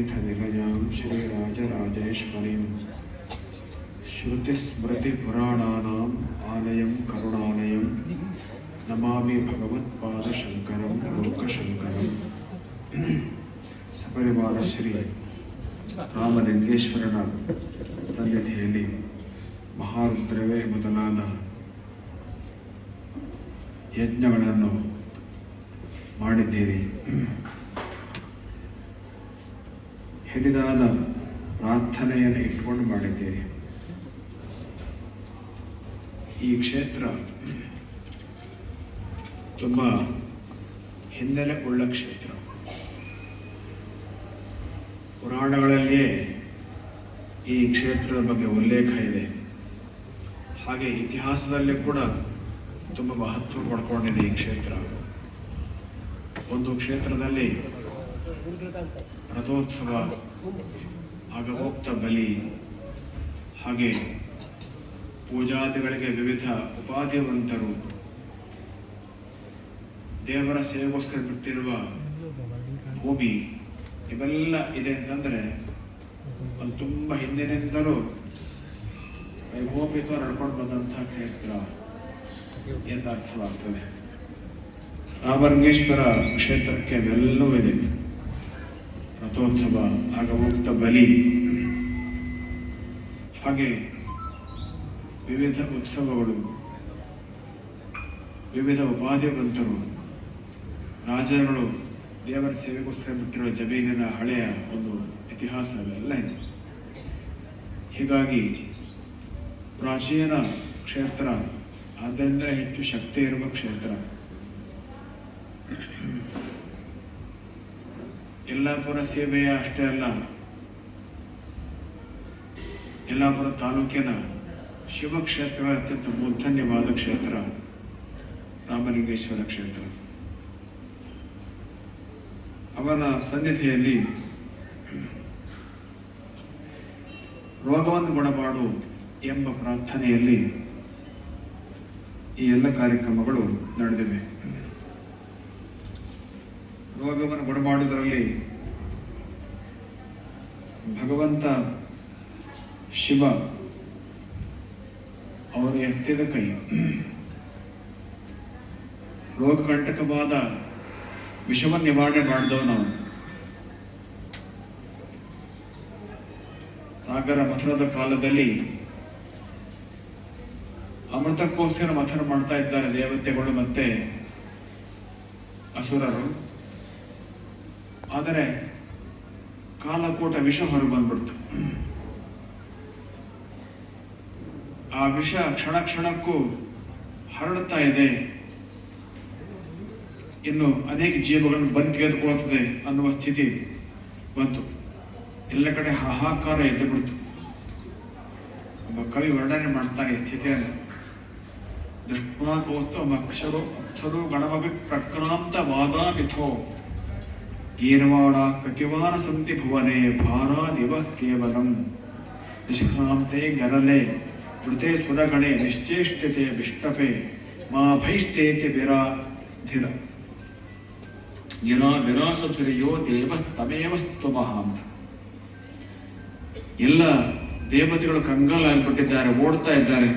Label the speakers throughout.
Speaker 1: निलयां श्रीराजराजेश्वरीं श्रुतिस्मृतिपुराणानाम् आलयं करुणालयं नमामि भगवत्पादशङ्करं लोकशङ्करं। ಸಪರಿವಾರ ಶ್ರೀ ರಾಮಲಿಂಗೇಶ್ವರನ ಸನ್ನಿಧಿಯಲ್ಲಿ ಮಹಾರುದ್ರವೇ ಮೊದಲಾದ ಯಜ್ಞಗಳನ್ನು ಮಾಡಿದ್ದೀರಿ. ಹಿಡಿದಾದ ಪ್ರಾರ್ಥನೆಯನ್ನು ಇಟ್ಕೊಂಡು ಮಾಡಿದ್ದೀರಿ. ಈ ಕ್ಷೇತ್ರ ತುಂಬ ಹಿನ್ನೆಲೆ ಉಳ್ಳ ಕ್ಷೇತ್ರ. ಪುರಾಣಗಳಲ್ಲಿಯೇ ಈ ಕ್ಷೇತ್ರದ ಬಗ್ಗೆ ಉಲ್ಲೇಖ ಇದೆ. ಹಾಗೆ ಇತಿಹಾಸದಲ್ಲಿ ಕೂಡ ತುಂಬ ಮಹತ್ವ ಪಡ್ಕೊಂಡಿದೆ ಈ ಕ್ಷೇತ್ರ. ಒಂದು ಕ್ಷೇತ್ರದಲ್ಲಿ ರಥೋತ್ಸವ, ಆಗಮೋಕ್ತ ಬಲಿ, ಹಾಗೆ ಪೂಜಾದಿಗಳಿಗೆ ವಿವಿಧ ಉಪಾಧಿವಂತರು, ದೇವರ ಸೇವೆಗೋಸ್ಕರ ಬಿಟ್ಟಿರುವ ಭೂಮಿ, ಇವೆಲ್ಲ ಇದೆ ಅಂತಂದ್ರೆ ಅದು ತುಂಬ ಹಿಂದಿನಿಂದಲೂ ವೈಭೋಪಿತ ನಡ್ಕೊಂಡು ಬಂದಂತಹ ಕ್ಷೇತ್ರ ಎಂದು ಅರ್ಥವಾಗ್ತದೆ. ರಾಮಲಿಂಗೇಶ್ವರ ಕ್ಷೇತ್ರಕ್ಕೆ ಅವೆಲ್ಲವೂ ಇದೆ. ರಥೋತ್ಸವ, ಆಗಮೋಕ್ತ ಬಲಿ, ಹಾಗೆ ವಿವಿಧ ಉತ್ಸವಗಳು, ವಿವಿಧ ಉಪಾಧಿವಂತರು, ರಾಜರುಗಳು ದೇವರ ಸೇವೆಗೋಸ್ಕರ ಬಿಟ್ಟಿರುವ ಜಮೀನಿನ ಹಳೆಯ ಒಂದು ಇತಿಹಾಸ ಅವೆಲ್ಲ ಇದೆ. ಹೀಗಾಗಿ ಪ್ರಾಚೀನ ಕ್ಷೇತ್ರ, ಆದ್ದರಿಂದ ಹೆಚ್ಚು ಶಕ್ತಿ ಇರುವ ಕ್ಷೇತ್ರ. ಯಲ್ಲಾಪುರ ಸೇವೆಯ ಅಷ್ಟೇ ಅಲ್ಲ, ಯಲ್ಲಾಪುರ ತಾಲೂಕಿನ ಶಿವಕ್ಷೇತ್ರಗಳ ಅತ್ಯಂತ ಮೂರ್ಧನ್ಯವಾದ ಕ್ಷೇತ್ರ ರಾಮಲಿಂಗೇಶ್ವರ ಕ್ಷೇತ್ರ. ಅವನ ಸನ್ನಿಧಿಯಲ್ಲಿ ರೋಗವನ್ನು ಗುಣಮಾಡು ಎಂಬ ಪ್ರಾರ್ಥನೆಯಲ್ಲಿ ಈ ಎಲ್ಲ ಕಾರ್ಯಕ್ರಮಗಳು ನಡೆದಿವೆ. ರೋಗವನ್ನು ಗುಣಮಾಡುವುದರಲ್ಲಿ ಭಗವಂತ ಶಿವ ಅವರು ಎತ್ತಿದ ಕೈ. ರೋಗಕಂಟಕವಾದ ವಿಷವನ್ನು ನಿವಾರಣೆ ಮಾಡಿದವ ನಾವು. ಸಾಗರ ಮಥನದ ಕಾಲದಲ್ಲಿ ಅಮೃತಕ್ಕೋಸ್ಕರ ಮಥನ ಮಾಡ್ತಾ ಇದ್ದಾರೆ ದೇವತೆಗಳು ಮತ್ತೆ ಅಸುರರು. ಆದರೆ ಕಾಲಕೂಟ ವಿಷ ಹೊರಗೆ ಬಂದ್ಬಿಡ್ತು. ಆ ವಿಷ ಕ್ಷಣ ಕ್ಷಣಕ್ಕೂ ಹರಡುತ್ತಾ ಇದೆ. ಇನ್ನು ಅನೇಕ ಜೀವಗಳನ್ನು ಬಂದು ತೆಗೆದುಕೊಳ್ಳುತ್ತದೆ ಅನ್ನುವ ಸ್ಥಿತಿ ಬಂತು. ಎಲ್ಲ ಕಡೆ ಹಾಹಾಕಾರ ಎದ್ದು ಬಿಡ್ತು. ಒಬ್ಬ ಕವಿ ವರ್ಣನೆ ಮಾಡ್ತಾನೆ ಈ ಸ್ಥಿತಿಯನ್ನು. ದೃಷ್ಟಾಂತೋಸ್ತು ಅಕ್ಷರು ಗಣಮಭಿ ಪ್ರಕ್ರಾಂತ ವಾದಾಮಿಥೋ ಏರ್ವಾಡ ಕತಿವಾರ ಸಂತಿ ಭುವನೆ ಭಾರಾದಿವ ಕೇವಲಂ ನಿಷ್ಕ್ರಾಂತೆ ಗರಲೆ ಧೃತೆ ಸುರಗಣೆ ನಿಶ್ಚೇಷ್ಟತೆ ವಿಷ್ಟಪೆ ಮಾ ಭೈಷ್ಟೇತಿ ವಿರಾಧಿರ ವಿರಾಸಧುರಿಯೋ ದೇವ ತಮೇವ ಸ್ತುಮಃ ಅಂತ. ಎಲ್ಲ ದೇವತೆಗಳು ಕಂಗಾಲಾಗ್ಬಿಟ್ಟಿದ್ದಾರೆ, ಓಡ್ತಾ ಇದ್ದಾರೆ.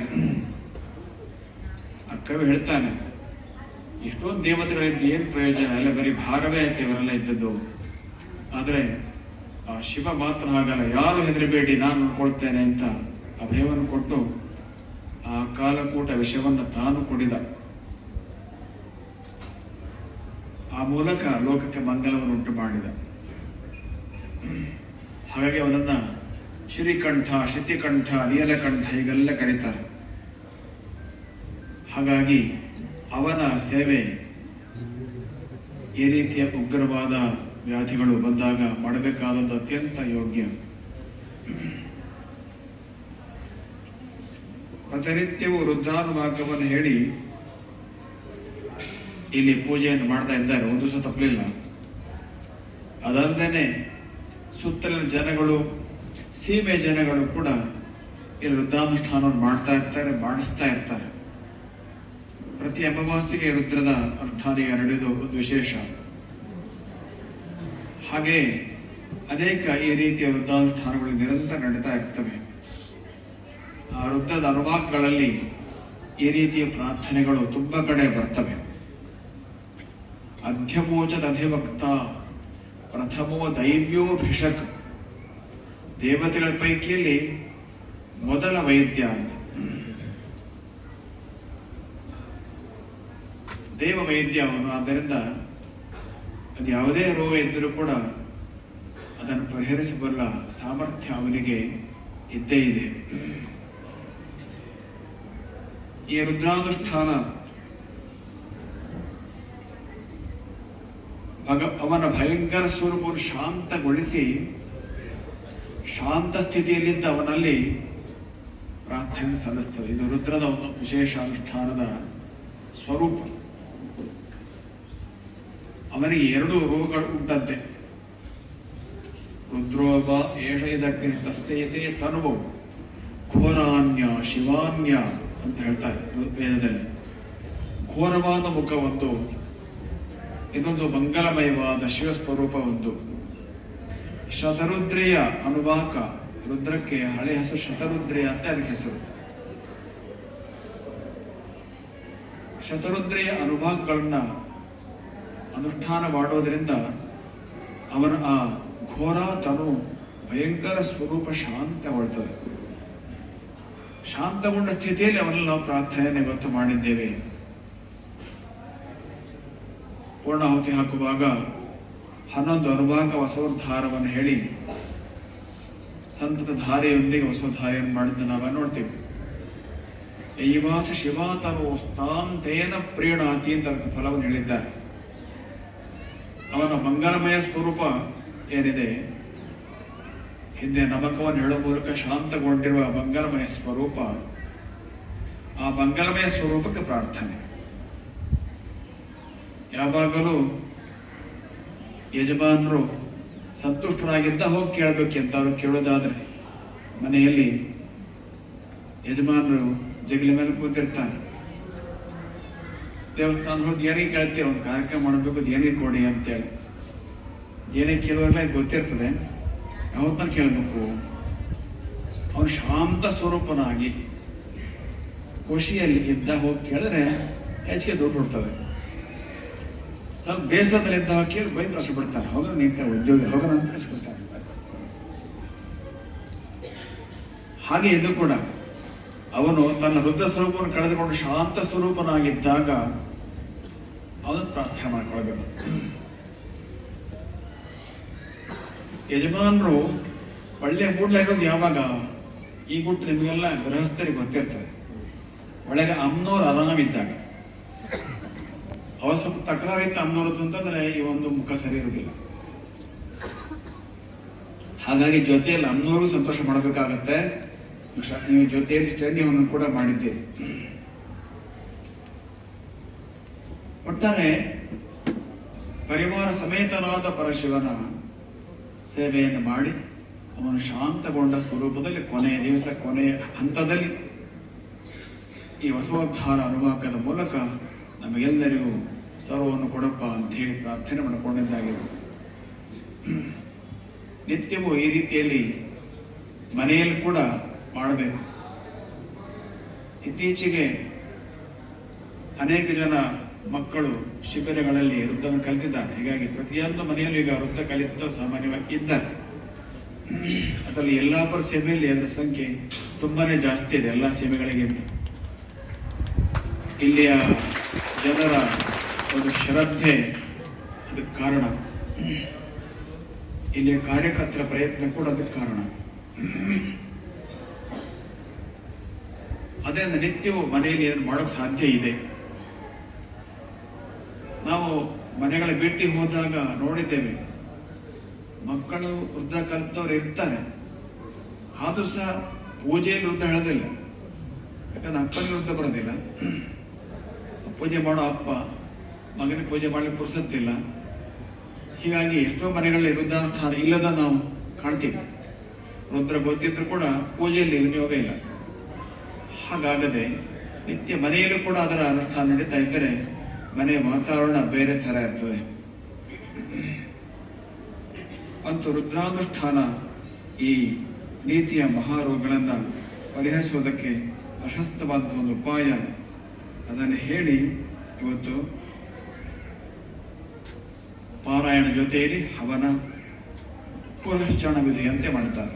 Speaker 1: ಆ ಕವಿ ಹೇಳ್ತಾನೆ, ಎಷ್ಟೊಂದು ದೇವತೆಗಳಿದ್ದು ಏನ್ ಪ್ರಯೋಜನ, ಎಲ್ಲ ಬರೀ ಭಾರವೇ ಆಯ್ತು ಇವರೆಲ್ಲ ಇದ್ದದ್ದು. ಆದ್ರೆ ಆ ಶಿವ ಮಾತ್ರ ಹಾಗಲ್ಲ, ಯಾರು ಹೆದರಬೇಡಿ ನಾನು ನೋಡ್ಕೊಳ್ತೇನೆ ಅಂತ ಅಭಯವನ್ನು ಕೊಟ್ಟು ಆ ಕಾಲಕೂಟ ವಿಷವನ್ನು ತಾನು ಕುಡಿದ. ಆ ಮೂಲಕ ಲೋಕಕ್ಕೆ ಮಂಗಲವನ್ನು ಉಂಟು ಮಾಡಿದ. ಹಾಗಾಗಿ ಅವನನ್ನ ಶ್ರೀಕಂಠ, ಶತಿಕಂಠ, ನೀಲಕಂಠ ಹೀಗೆಲ್ಲ ಕರೀತಾರೆ. ಹಾಗಾಗಿ ಅವನ ಸೇವೆ ಈ ರೀತಿಯ ಉಗ್ರವಾದ ವ್ಯಾಧಿಗಳು ಬಂದಾಗ ಮಾಡಬೇಕಾದದ್ದು ಅತ್ಯಂತ ಯೋಗ್ಯ. ಪ್ರತಿನಿತ್ಯವೂ ರುದ್ರಾನುವಾಕ್ಯವನ್ನು ಹೇಳಿ ಇಲ್ಲಿ ಪೂಜೆಯನ್ನು ಮಾಡ್ತಾ ಇದ್ದಾರೆ, ಒಂದು ದಿವಸ ತಪ್ಪಲಿಲ್ಲ. ಅದಲ್ಲದೆ ಸುತ್ತಲಿನ ಜನಗಳು, ಸೀಮೆ ಜನಗಳು ಕೂಡ ಇಲ್ಲಿ ರುದ್ರಾನುಷ್ಠಾನವನ್ನು ಮಾಡ್ತಾ ಇರ್ತಾರೆ, ಮಾಡಿಸ್ತಾ ಇರ್ತಾರೆ. ಪ್ರತಿ ಅಮಾವಾಸ್ಯೆಗೆ ರುದ್ರದ ಅನುಷ್ಠಾನ ನಡೆಯುವುದು ಒಂದು ವಿಶೇಷ. ಹಾಗೆ ಅನೇಕ ಈ ರೀತಿಯ ವೃದ್ಧಾನುಷ್ಠಾನಗಳು ನಿರಂತರ ನಡೀತಾ ಇರ್ತವೆ. ಆ ವೃದ್ಧದ ಅನುಭಾಗಗಳಲ್ಲಿ ಈ ರೀತಿಯ ಪ್ರಾರ್ಥನೆಗಳು ತುಂಬ ಕಡೆ ಬರ್ತವೆ. ಅಧ್ಯಮೋಚದ ಅಧಿವಕ್ತ ಪ್ರಥಮೋ ದೈವ್ಯೋಭಿಷಕ್, ದೇವತೆಗಳ ಪೈಕಿಯಲ್ಲಿ ಮೊದಲ ವೈದ್ಯ ಅಂತ. ದೇವ ವೈದ್ಯ ಅವನು. ಆದ್ದರಿಂದ ಅದು ಯಾವುದೇ ರೋಗ ಇದ್ದರೂ ಕೂಡ ಅದನ್ನು ಪರಿಹರಿಸಬಲ್ಲ ಸಾಮರ್ಥ್ಯ ಅವನಿಗೆ ಇದ್ದೇ ಇದೆ. ಈ ರುದ್ರಾನುಷ್ಠಾನ ಅವನ ಭಯಂಕರ ಸ್ವರೂಪವನ್ನು ಶಾಂತಗೊಳಿಸಿ ಶಾಂತ ಸ್ಥಿತಿಯಲ್ಲಿದ್ದ ಅವನಲ್ಲಿ ಪ್ರಾರ್ಥನೆ ಸಲ್ಲಿಸ್ತದೆ. ಇದು ರುದ್ರದ ಒಂದು ವಿಶೇಷ ಅನುಷ್ಠಾನದ ಸ್ವರೂಪ. ಅವನಿಗೆ 2 ರೋಗಗಳು ಉಂಟಂತೆ. ರುದ್ರೋಗ ಏಷ ಇದಕ್ಕೆ ತಸ್ತೇತೆ ತನುವು ಘೋರಾನ್ಯ ಶಿವಾನ್ಯ ಅಂತ ಹೇಳ್ತಾರೆ ವೇದದಲ್ಲಿ. ಘೋರವಾದ ಮುಖ ಒಂದು, ಇದೊಂದು ಮಂಗಲಮಯವಾದ ಶಿವಸ್ವರೂಪ ಒಂದು. ಶತರುದ್ರಿಯ ಅನುವಾಕ, ರುದ್ರಕ್ಕೆ ಹಳೆ ಹೆಸರು ಶತರುದ್ರಿಯ ಅಂತ ಅದಕ್ಕೆ ಹೆಸರು. ಶತರುದ್ರಿಯ ಅನುಭಾಗಗಳನ್ನ ಅನುಷ್ಠಾನ ಮಾಡೋದ್ರಿಂದ ಅವನ ಆ ಘೋರ ತನು ಭಯಂಕರ ಸ್ವರೂಪ ಶಾಂತಗೊಳ್ತದೆ. ಶಾಂತಗೊಂಡ ಸ್ಥಿತಿಯಲ್ಲಿ ಅವನಲ್ಲಿ ನಾವು ಪ್ರಾರ್ಥನೆಯನ್ನು ಇವತ್ತು ಮಾಡಿದ್ದೇವೆ. ಪೂರ್ಣಾಹುತಿ ಹಾಕುವಾಗ 11 ಅನುಭಾಗ ವಸೋದ್ಧಾರವನ್ನು ಹೇಳಿ ಸಂತತ ಧಾರೆಯೊಂದಿಗೆ ವಸೋದ್ಧಾರೆಯನ್ನು ಮಾಡಿದ್ದು ನಾವು ನೋಡ್ತೇವೆ. ಯೈವಾಸ ಶಿವಾತನು ಸ್ಥಾಂತೇನ ಪ್ರೀಣಾತಿ ಅಂತ ಫಲವನ್ನು ಹೇಳಿದ್ದಾರೆ. ಅವನ ಮಂಗಲಮಯ ಸ್ವರೂಪ ಏನಿದೆ, ಹಿಂದೆ ನಮಕವನ್ನು ಹೇಳುವ ಮೂಲಕ ಶಾಂತಗೊಂಡಿರುವ ಮಂಗಲಮಯ ಸ್ವರೂಪ, ಆ ಮಂಗಲಮಯ ಸ್ವರೂಪಕ್ಕೆ ಪ್ರಾರ್ಥನೆ. ಯಾವಾಗಲೂ ಯಜಮಾನರು ಸಂತುಷ್ಟರಾಗಿದ್ದ ಹೋಗಿ ಕೇಳಬೇಕೆಂತ ಅವ್ರು ಕೇಳೋದಾದ್ರೆ, ಮನೆಯಲ್ಲಿ ಯಜಮಾನರು ಜಗಲಿ ಮೇಲೆ ಕೂತಿರ್ತಾರೆ, ದೇವಸ್ಥಾನ ಹೋಗಿ ಏನೇ ಕೇಳ್ತೀವಿ, ಒಂದು ಕಾರ್ಯಕ್ರಮ ಮಾಡಬೇಕು, ಏನೇ ಕೊಡಿ ಅಂತೇಳಿ ಏನೇ ಕೇಳುವಾಗಲೇ ಗೊತ್ತಿರ್ತದೆ ಯಾವತ್ತನ್ನ ಕೇಳಬೇಕು. ಅವನು ಶಾಂತ ಸ್ವರೂಪನಾಗಿ ಖುಷಿಯಲ್ಲಿ ಇದ್ದ ಹೋಗಿ ಕೇಳಿದ್ರೆ ಹೆಚ್ಚಿಗೆ ದುಡ್ಡು ಕೊಡ್ತದೆ. ಸ್ವಲ್ಪ ಬೇಸರದಲ್ಲಿದ್ದ ಕೇಳಿ ಬೈ ಕಳಿಸ್ಬಿಡ್ತಾರೆ, ಹೋಗೋಣ ನಿಂತ ಉದ್ಯೋಗ ಹೋಗೋಣ ಅಂತ ಕಳಿಸ್ಬಿಡ್ತಾರೆ. ಹಾಗೆ ಇದು ಕೂಡ ಅವನು ತನ್ನ ರುದ್ರ ಸ್ವರೂಪವನ್ನು ಕಳೆದುಕೊಂಡು ಶಾಂತ ಸ್ವರೂಪನಾಗಿದ್ದಾಗ ಅವನು ಪ್ರಾರ್ಥನೆ ಮಾಡಿಕೊಳ್ಬೇಕು. ಯಜಮಾನರು ಒಳ್ಳೆ ಮೂಡ್ಲಾಗಿರೋದು ಯಾವಾಗ, ಈ ಗುಟ್ಟು ನಿಮಗೆಲ್ಲ ಗೃಹಸ್ಥರಿಗೆ ಗೊತ್ತಿರ್ತದೆ. ಒಳಗೆ ಅಮ್ಮನವ್ರು ಆರಾಮಿದ್ದಾಗ, ಅವ ಸ್ವಲ್ಪ ತಕರಾರಿತ್ತು ಅಮ್ಮನವ್ರದ್ದು ಅಂತಂದ್ರೆ ಈ ಒಂದು ಮುಖ ಸರಿ ಇರುವುದಿಲ್ಲ. ಹಾಗಾಗಿ ಜೊತೆಯಲ್ಲಿ ಅಮ್ಮನವರು ಸಂತೋಷ ಮಾಡಬೇಕಾಗತ್ತೆ. ನೀವು ಜೊತೆಯಲ್ಲಿ ಚಂಡಿಯನ್ನು ಕೂಡ ಮಾಡಿದ್ದೀರಿ. ಒಟ್ಟಾರೆ ಪರಿವಾರ ಸಮೇತನಾದ ಪರಶಿವನ ಸೇವೆಯನ್ನು ಮಾಡಿ ಅವನು ಶಾಂತಗೊಂಡ ಸ್ವರೂಪದಲ್ಲಿ ಕೊನೆಯ ದಿವಸ, ಕೊನೆಯ ಹಂತದಲ್ಲಿ ಈ ವಸವೋದ್ಧಾರ ಅನುಭಾಗದ ಮೂಲಕ ನಮಗೆಲ್ಲರಿಗೂ ಸರ್ವವನ್ನು ಕೊಡಪ್ಪ ಅಂತ ಹೇಳಿ ಪ್ರಾರ್ಥನೆ ಮಾಡಿಕೊಂಡಿದ್ದಾಗಿದೆ. ನಿತ್ಯವೂ ಈ ರೀತಿಯಲ್ಲಿ ಮನೆಯಲ್ಲಿ ಕೂಡ ಮಾಡಬೇಕು. ಇತ್ತೀಚೆಗೆ ಅನೇಕ ಜನ ಮಕ್ಕಳು ಶಿಬಿರಗಳಲ್ಲಿ ವೃತ್ತವನ್ನು ಕಲಿತಿದ್ದಾರೆ. ಹೀಗಾಗಿ ಪ್ರತಿಯೊಂದು ಮನೆಯಲ್ಲೂ ಈಗ ವೃತ್ತ ಕಲಿತ ಸಾಮಾನ್ಯವಾಗಿ ಇದ್ದಾರೆ. ಅದರಲ್ಲಿ ಯಲ್ಲಾಪುರ ಸೀಮೆಯಲ್ಲಿ ಅದರ ಸಂಖ್ಯೆ ತುಂಬಾನೇ ಜಾಸ್ತಿ ಇದೆ ಎಲ್ಲ ಸೀಮೆಗಳಿಗಿಂತ. ಇಲ್ಲಿಯ ಜನರ ಒಂದು ಶ್ರದ್ಧೆ ಅದಕ್ಕೆ ಕಾರಣ, ಇಲ್ಲಿಯ ಕಾರ್ಯಕರ್ತರ ಪ್ರಯತ್ನ ಕೂಡ ಅದಕ್ಕೆ ಕಾರಣ. ಅದರಿಂದ ನಿತ್ಯವೂ ಮನೆಯಲ್ಲಿ ಏನು ಮಾಡೋಕ್ಕೆ ಸಾಧ್ಯ ಇದೆ. ನಾವು ಮನೆಗಳ ಭೇಟಿ ಹೋದಾಗ ನೋಡಿದ್ದೇವೆ, ಮಕ್ಕಳು ವೃದ್ಧ ಕಲಿತವ್ರು ಇರ್ತಾರೆ, ಆದ್ರೂ ಸಹ ಪೂಜೆಯಲ್ಲಿ ವೃದ್ಧ ಹೇಳೋದಿಲ್ಲ. ಯಾಕಂದ್ರೆ ಅಪ್ಪನಿಗೆ ವೃದ್ಧ ಬರೋದಿಲ್ಲ. ಪೂಜೆ ಮಾಡೋ ಅಪ್ಪ ಮಗನಿಗೆ ಪೂಜೆ ಮಾಡ್ಲಿಕ್ಕೆ ಪುರ್ಸತ್ತಿಲ್ಲ. ಹೀಗಾಗಿ ಎಷ್ಟೋ ಮನೆಗಳಲ್ಲಿ ವೃದ್ಧಾನುಷ್ಠಾನ ಇಲ್ಲದ ನಾವು ಕಾಣ್ತೀವಿ. ವೃದ್ಧರ ಗೊತ್ತಿದ್ರು ಕೂಡ ಪೂಜೆಯಲ್ಲಿ ವಿನಿಯೋಗ ಇಲ್ಲ. ಹಾಗಾಗದೆ ನಿತ್ಯ ಮನೆಯಲ್ಲೂ ಕೂಡ ಅದರ ಅನುಷ್ಠಾನ ನಡೀತಾ ಇದ್ದರೆ ಮನೆಯ ವಾತಾವರಣ ಬೇರೆ ತರ ಇರ್ತದೆ. ಮತ್ತು ರುದ್ರಾನುಷ್ಠಾನ ಈ ನೀತಿಯ ಮಹಾರೋಗಗಳನ್ನು ಪರಿಹರಿಸುವುದಕ್ಕೆ ಪ್ರಶಸ್ತವಾದ ಒಂದು ಉಪಾಯ. ಅದನ್ನು ಹೇಳಿ ಇವತ್ತು ಪಾರಾಯಣ ಜೊತೆಯಲ್ಲಿ ಹವನ ಪುರಶ್ಚರಣ ವಿಧಿಯಂತೆ ಮಾಡ್ತಾರೆ.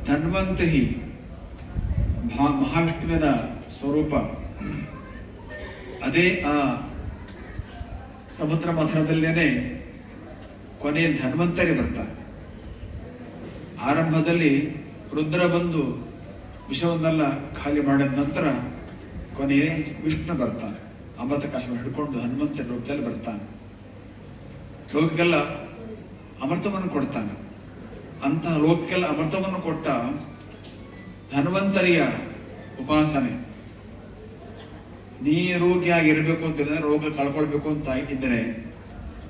Speaker 1: ಧನ್ವಂತರಿ ಮಹಾವಿಷ್ಣುವಿನ ಸ್ವರೂಪ. ಅದೇ ಆ ಸಮುದ್ರ ಮಥನದಲ್ಲೇನೆ ಕೊನೆಯ ಧನ್ವಂತರಿ ಬರ್ತಾರೆ. ಆರಂಭದಲ್ಲಿ ರುದ್ರ ಬಂದು ವಿಷವನ್ನೆಲ್ಲ ಖಾಲಿ ಮಾಡಿದ ನಂತರ ಕೊನೆಯೇ ವಿಷ್ಣು ಬರ್ತಾನೆ. ಅಮೃತ ಕಷ್ಟ ಹಿಡ್ಕೊಂಡು ಹನುಮಂತನ ರೂಪದಲ್ಲಿ ಬರ್ತಾನೆ. ಲೋಕಕ್ಕೆಲ್ಲ ಅಮೃತವನ್ನು ಕೊಡ್ತಾನೆ. ಅಂತಹ ಲೋಕಕ್ಕೆಲ್ಲ ಅಮೃತವನ್ನು ಕೊಟ್ಟ ಧನ್ವಂತರಿಯ ಉಪಾಸನೆ. ನೀ ರೋಗಿಯಾಗಿರ್ಬೇಕು ಅಂತಂದ್ರೆ, ರೋಗ ಕಳ್ಕೊಳ್ಬೇಕು ಅಂತ ಇದ್ದರೆ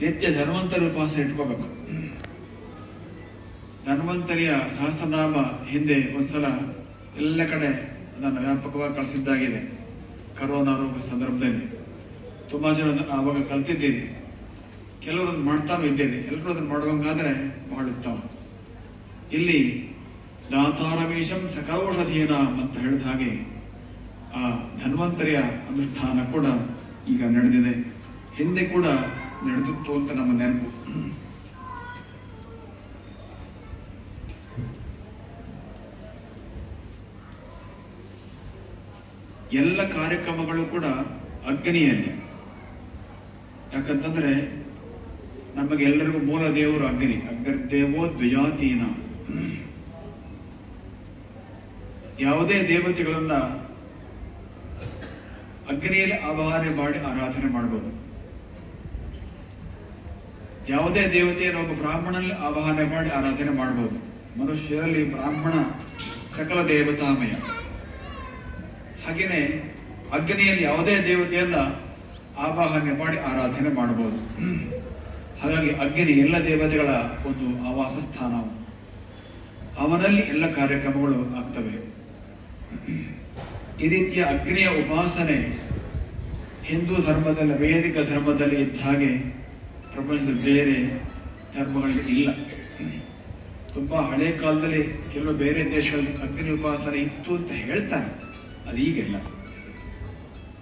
Speaker 1: ನಿತ್ಯ ಧನ್ವಂತರಿ ಉಪಾಸನೆ ಇಟ್ಕೋಬೇಕು. ಧನ್ವಂತರಿಯ ಸಹಸ್ರನಾಮ ಹಿಂದೆ ಒಂದ್ಸಲ ಎಲ್ಲ ಕಡೆ ಅದನ್ನು ವ್ಯಾಪಕವಾಗಿ ಕಳಿಸಿದ್ದಾಗಿದೆ. ಕರೋನಾ ರೋಗ ಸಂದರ್ಭದಲ್ಲಿ ತುಂಬಾ ಜನ ಆವಾಗ ಕಲ್ತಿದ್ದೀರಿ, ಕೆಲವರು ಅದನ್ನು ಮಾಡ್ತಾನೂ ಇದ್ದೇನೆ. ಎಲ್ಲರೂ ಅದನ್ನು ಮಾಡುವಂಗಾದ್ರೆ ಬಹಳ ಉತ್ತಮ. ಇಲ್ಲಿ ದಾತಾರಮೇಶಂ ಸಕೌಷಧೀನ ಅಂತ ಹೇಳಿದ ಹಾಗೆ ಆ ಧನ್ವಂತರಿಯ ಅನುಷ್ಠಾನ ಕೂಡ ಈಗ ನಡೆದಿದೆ. ಹಿಂದೆ ಕೂಡ ನಡೆದಿತ್ತು ಅಂತ ನಮ್ಮ ನೆನಪು. ಎಲ್ಲ ಕಾರ್ಯಕ್ರಮಗಳು ಕೂಡ ಅಗ್ನಿಯಲ್ಲಿ. ಯಾಕಂತಂದ್ರೆ ನಮಗೆಲ್ಲರಿಗೂ ಮೂಲ ದೇವರು ಅಗ್ನಿ. ಅಗ್ನಿರ್ದೇವೋ ದ್ವಿಜಾತೀನ. ಯಾವುದೇ ದೇವತೆಗಳನ್ನ ಅಗ್ನಿಯಲ್ಲಿ ಆವಾಹನೆ ಮಾಡಿ ಆರಾಧನೆ ಮಾಡಬಹುದು. ಯಾವುದೇ ದೇವತೆಯನ್ನು ಒಬ್ಬ ಬ್ರಾಹ್ಮಣನಲ್ಲಿ ಆವಾಹನೆ ಮಾಡಿ ಆರಾಧನೆ ಮಾಡಬಹುದು. ಮನುಷ್ಯರಲ್ಲಿ ಬ್ರಾಹ್ಮಣ ಸಕಲ ದೇವತಾಮಯ. ಹಾಗೇನೆ ಅಗ್ನಿಯಲ್ಲಿ ಯಾವುದೇ ದೇವತೆಯನ್ನ ಆವಾಹನೆ ಮಾಡಿ ಆರಾಧನೆ ಮಾಡಬಹುದು. ಹಾಗಾಗಿ ಅಗ್ನಿ ಎಲ್ಲ ದೇವತೆಗಳ ಒಂದು ಆವಾಸ ಸ್ಥಾನ. ಅವನಲ್ಲಿ ಎಲ್ಲ ಕಾರ್ಯಕ್ರಮಗಳು ಆಗ್ತವೆ. ಈ ರೀತಿಯ ಅಗ್ನಿಯ ಉಪಾಸನೆ ಹಿಂದೂ ಧರ್ಮದಲ್ಲಿ, ವೈದಿಕ ಧರ್ಮದಲ್ಲಿ ಇದ್ದ ಹಾಗೆ ಪ್ರಪಂಚದ ಬೇರೆ ಧರ್ಮಗಳಲ್ಲಿ ಇಲ್ಲ. ತುಂಬಾ ಹಳೆ ಕಾಲದಲ್ಲಿ ಕೆಲವು ಬೇರೆ ದೇಶಗಳಲ್ಲಿ ಅಗ್ನಿ ಉಪಾಸನೆ ಇತ್ತು ಅಂತ ಹೇಳ್ತಾರೆ. ಅದು ಈಗಿಲ್ಲ.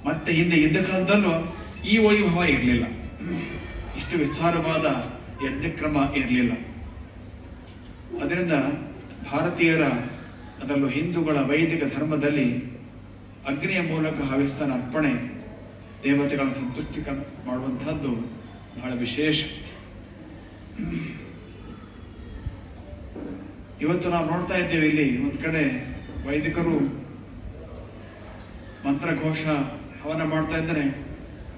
Speaker 1: ಮತ್ತೆ ಹಿಂದೆ ಇದ್ದ ಕಾಲದಲ್ಲೂ ಈ ವೈಭವ ಇರಲಿಲ್ಲ. ಇಷ್ಟು ವಿಸ್ತಾರವಾದ ಯಜ್ಞಕ್ರಮ ಇರಲಿಲ್ಲ. ಅದರಿಂದ ಭಾರತೀಯರ, ಅದರಲ್ಲೂ ಹಿಂದೂಗಳ ವೈದಿಕ ಧರ್ಮದಲ್ಲಿ ಅಗ್ನಿಯ ಮೂಲಕ ಹವಿಸ್ಸನ ಅರ್ಪಣೆ, ದೇವತೆಗಳ ಸಂತುಷ್ಟಿ ಮಾಡುವಂತಹದ್ದು ಬಹಳ ವಿಶೇಷ. ಇವತ್ತು ನಾವು ನೋಡ್ತಾ ಇದ್ದೇವೆ, ಇಲ್ಲಿ ಒಂದ್ ಕಡೆ ವೈದಿಕರು ಮಂತ್ರಘೋಷ ಹವನ ಮಾಡ್ತಾ ಇದ್ದಾರೆ,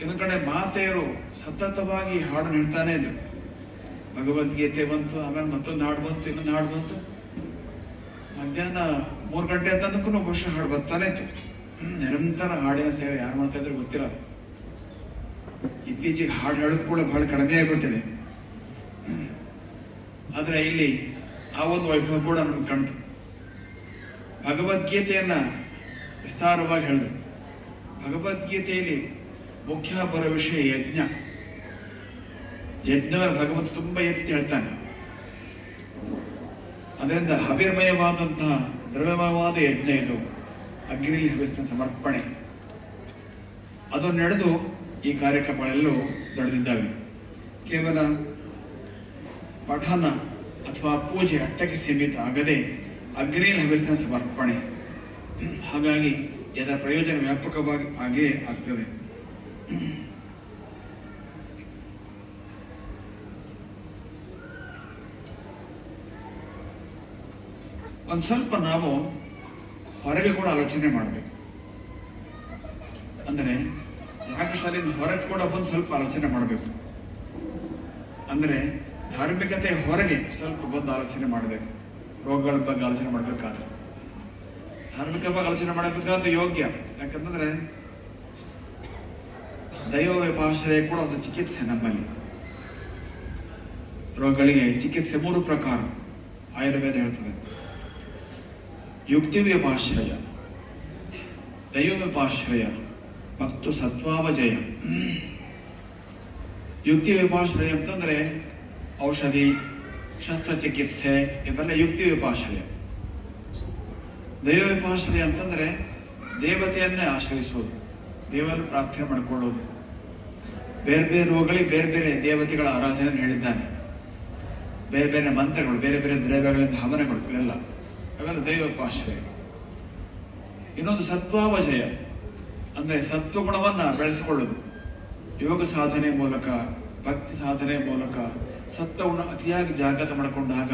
Speaker 1: ಇನ್ನೊಂದು ಕಡೆ ಮಾತೆಯರು ಸತತವಾಗಿ ಹಾಡು ಹೇಳ್ತಾನೆ ಇದ್ರು. ಭಗವದ್ಗೀತೆ ಬಂತು, ಆಮೇಲೆ ಮತ್ತೊಂದು ಹಾಡು ಬಂತು, ಇನ್ನೊಂದು ಹಾಡು ಬಂತು. ಮಧ್ಯಾಹ್ನ 3 ಗಂಟೆ ಅಂತಂದಕ್ಕೂ ಬಹುಶಃ ಹಾಡು ಬರ್ತಾನೆ ಇತ್ತು. ನಿರಂತರ ಹಾಡಿನ ಸೇವೆ ಯಾರು ಮಾಡ್ತಾ ಇದ್ರೆ ಗೊತ್ತಿಲ್ಲ. ಇತ್ತೀಚೆಗೆ ಹಾಡು ಹೇಳೋದು ಕೂಡ ಬಹಳ ಕಡಿಮೆ ಆಗಿಬಿಟ್ಟಿದೆ. ಆದ್ರೆ ಇಲ್ಲಿ ಆ ಒಂದು ವೈಭವ ಕೂಡ ನಮ್ಗೆ ಕಾಣ್ತು. ಭಗವದ್ಗೀತೆಯನ್ನ ವಿಸ್ತಾರವಾಗಿ ಹೇಳಿದ್ರು. ಭಗವದ್ಗೀತೆಯಲ್ಲಿ ಮುಖ್ಯ ಬರೋ ವಿಷಯ ಯಜ್ಞ. ಯಜ್ಞವರ ಭಗವಂತ ತುಂಬಾ ಎತ್ತಿ ಹೇಳ್ತಾನೆ. ಅದರಿಂದ ಹವಿರ್ಮಯವಾದಂತಹ ದ್ರವ್ಯಮಯವಾದ ಯಜ್ಞ ಇದು, ಅಗ್ನಿ ಹವಿಸ್ಸಿನ ಸಮರ್ಪಣೆ. ಅದು ನಡೆದು ಈ ಕಾರ್ಯಕ್ರಮಗಳೆಲ್ಲೂ ನಡೆದಿದ್ದಾವೆ. ಕೇವಲ ಪಠನ ಅಥವಾ ಪೂಜೆ ಅಷ್ಟಕ್ಕೆ ಸೀಮಿತ ಆಗದೆ ಅಗ್ನಿ ಹವಿಸ್ಸಿನ ಸಮರ್ಪಣೆ. ಹಾಗಾಗಿ ಇದರ ಪ್ರಯೋಜನ ವ್ಯಾಪಕವಾಗಿ ಆಗೇ ಆಗ್ತದೆ. ಒಂದ್ ಸ್ವಲ್ಪ ನಾವು ಹೊರಗೆ ಕೂಡ ಆಲೋಚನೆ ಮಾಡಬೇಕು. ಅಂದ್ರೆ ಯಾಗಶಾಲೆಯಿಂದ ಹೊರಗೆ ಕೂಡ ಒಂದ್ ಸ್ವಲ್ಪ ಆಲೋಚನೆ ಮಾಡಬೇಕು. ಅಂದ್ರೆ ಧಾರ್ಮಿಕತೆ ಹೊರಗೆ ಸ್ವಲ್ಪ ಬಂದು ಆಲೋಚನೆ ಮಾಡಬೇಕು. ರೋಗಗಳ ಬಗ್ಗೆ ಆಲೋಚನೆ ಮಾಡಬೇಕಾದ್ರೆ, ಧಾರ್ಮಿಕವಾಗಿ ಆಲೋಚನೆ ಮಾಡಬೇಕಾದ್ರೆ ಯೋಗ್ಯ. ಯಾಕಂತಂದ್ರೆ ದೈವ ವ್ಯಪಾಶ್ರಯ ಕೂಡ ಒಂದು ಚಿಕಿತ್ಸೆ. ನಮ್ಮಲ್ಲಿ ರೋಗಗಳಿಗೆ ಚಿಕಿತ್ಸೆ 3 ಪ್ರಕಾರ ಆಯುರ್ವೇದ ಹೇಳ್ತದೆ. ಯುಕ್ತಿ ವ್ಯಪಾಶ್ರಯ, ದೈವ ವ್ಯಪಾಶ್ರಯ ಮತ್ತು ಸತ್ವಾವಜಯ. ಯುಕ್ತಿ ವ್ಯಪಾಶ್ರಯ ಅಂತಂದ್ರೆ ಔಷಧಿ, ಶಸ್ತ್ರಚಿಕಿತ್ಸೆ ಇವೆಲ್ಲ ಯುಕ್ತಿ ವಿಪಾಶನೆ. ದೈವ ವಿಪಾಶನೆ ಅಂತಂದ್ರೆ ದೇವತೆಯನ್ನೇ ಆಶ್ರಯಿಸುವುದು, ದೇವರನ್ನು ಪ್ರಾರ್ಥನೆ ಮಾಡಿಕೊಳ್ಳುವುದು. ಬೇರೆ ಬೇರೆ ರೋಗಗಳಿಗೆ ಬೇರೆ ಬೇರೆ ದೇವತೆಗಳ ಆರಾಧನೆ ಹೇಳಿದ್ದಾನೆ. ಬೇರೆ ಬೇರೆ ಮಂತ್ರಗಳು, ಬೇರೆ ಬೇರೆ ದ್ರವ್ಯಗಳಿಂದ ಹವನಗಳು, ಅವೆಲ್ಲ ದೈವೋಪಾಶ್ರಯ. ಇನ್ನೊಂದು ಸತ್ವಾವಜಯ, ಅಂದ್ರೆ ಸತ್ವಗುಣವನ್ನ ಬೆಳೆಸಿಕೊಳ್ಳುವುದು. ಯೋಗ ಸಾಧನೆ ಮೂಲಕ, ಭಕ್ತಿ ಸಾಧನೆ ಮೂಲಕ ಸತ್ವಗುಣ ಅತಿಯಾಗಿ ಜಾಗೃತ ಮಾಡಿಕೊಂಡಾಗ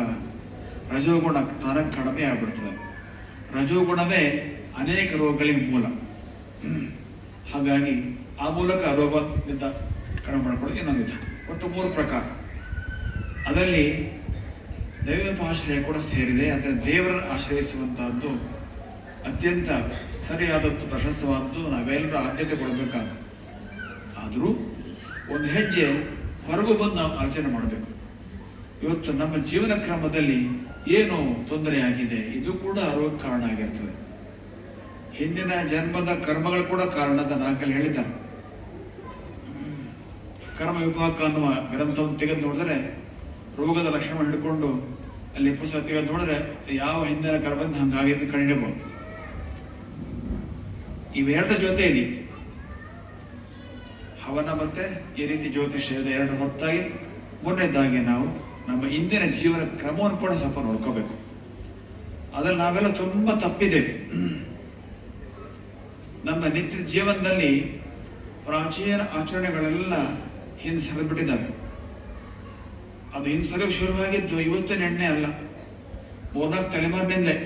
Speaker 1: ರಜೋಗುಣ ತಾನ ಕಡಿಮೆ ಆಗ್ಬಿಡ್ತದೆ. ರಜೋಗುಣವೇ ಅನೇಕ ರೋಗಗಳಿಗೆ ಮೂಲ. ಹಾಗಾಗಿ ಆ ಮೂಲಕ ರೋಗದಿಂದ ಕಡಿಮೆ ಮಾಡಿಕೊಳ್ಳೋದು ಇನ್ನೊಂದು ವಿಧ. ಒಟ್ಟು 3 ಪ್ರಕಾರ. ಅದರಲ್ಲಿ ದೈವೋಪಾಶ್ರಯ ಕೂಡ ಸೇರಿದೆ. ಅಂದರೆ ದೇವರನ್ನು ಆಶ್ರಯಿಸುವಂತಹದ್ದು ಅತ್ಯಂತ ಸರಿಯಾದದ್ದು, ಪ್ರಶಸ್ತವಾದ್ದು, ನಾವೆಲ್ಲರೂ ಆದ್ಯತೆ ಕೊಡಬೇಕಾದ. ಆದರೂ ಒಂದು ಹೆಜ್ಜೆ ಹೊರಗು ಬಂದು ನಾವು ಆಚರಣೆ ಮಾಡಬೇಕು. ಇವತ್ತು ನಮ್ಮ ಜೀವನ ಕ್ರಮದಲ್ಲಿ ಏನು ತೊಂದರೆಯಾಗಿದೆ, ಇದು ಕೂಡ ರೋಗ ಕಾರಣ ಆಗಿರ್ತದೆ. ಹಿಂದಿನ ಜನ್ಮದ ಕರ್ಮಗಳು ಕೂಡ ಕಾರಣದ ನಾಲ್ಕಲ್ಲಿ ಹೇಳಿದ್ದಾರೆ. ಕರ್ಮ ವಿಭಾಗ ಅನ್ನುವ ಗ್ರಂಥವನ್ನು ತೆಗೆದು ನೋಡಿದ್ರೆ ರೋಗದ ಲಕ್ಷಣ ಹಿಡ್ಕೊಂಡು ಅಲ್ಲಿ ಪುಸ್ತಕ ತೆಗೆದು ನೋಡಿದ್ರೆ ಯಾವ ಹಿಂದಿನ ಕರ್ಮದಿಂದ ಹಂಗಾಗಿದ್ದು ಕಂಡಿಡಬಹುದು. ಇವೆರಡರ ಜೊತೆಯಲ್ಲಿ ಹವನ ಮತ್ತೆ ಈ ರೀತಿ ಜ್ಯೋತಿಷ್ಯ ಎರಡು ಹೊರತಾಗಿ ಮೂರನೇದಾಗಿ ನಾವು ನಮ್ಮ ಇಂದಿನ ಜೀವನ ಕ್ರಮವನ್ನು ಕೂಡ ಸ್ವಲ್ಪ ನೋಡ್ಕೋಬೇಕು. ಅದ್ರಲ್ಲಿ ನಾವೆಲ್ಲ ತುಂಬಾ ತಪ್ಪಿದ್ದೇವೆ. ನಮ್ಮ ನಿತ್ಯ ಜೀವನದಲ್ಲಿ ಪ್ರಾಚೀನ ಆಚರಣೆಗಳೆಲ್ಲ ಹಿಂದೆ ಸರಿದ್ಬಿಟ್ಟಿದ್ದಾವೆ. ಅದು ಹಿಂದೆ ಸರಿಯೋಕೆ ಶುರುವಾಗಿದ್ದು ಇವತ್ತಿನ ಎಣ್ಣೆ ಅಲ್ಲ, 3-4 ತಲೆಮಾರಿನಿಂದಲೇ.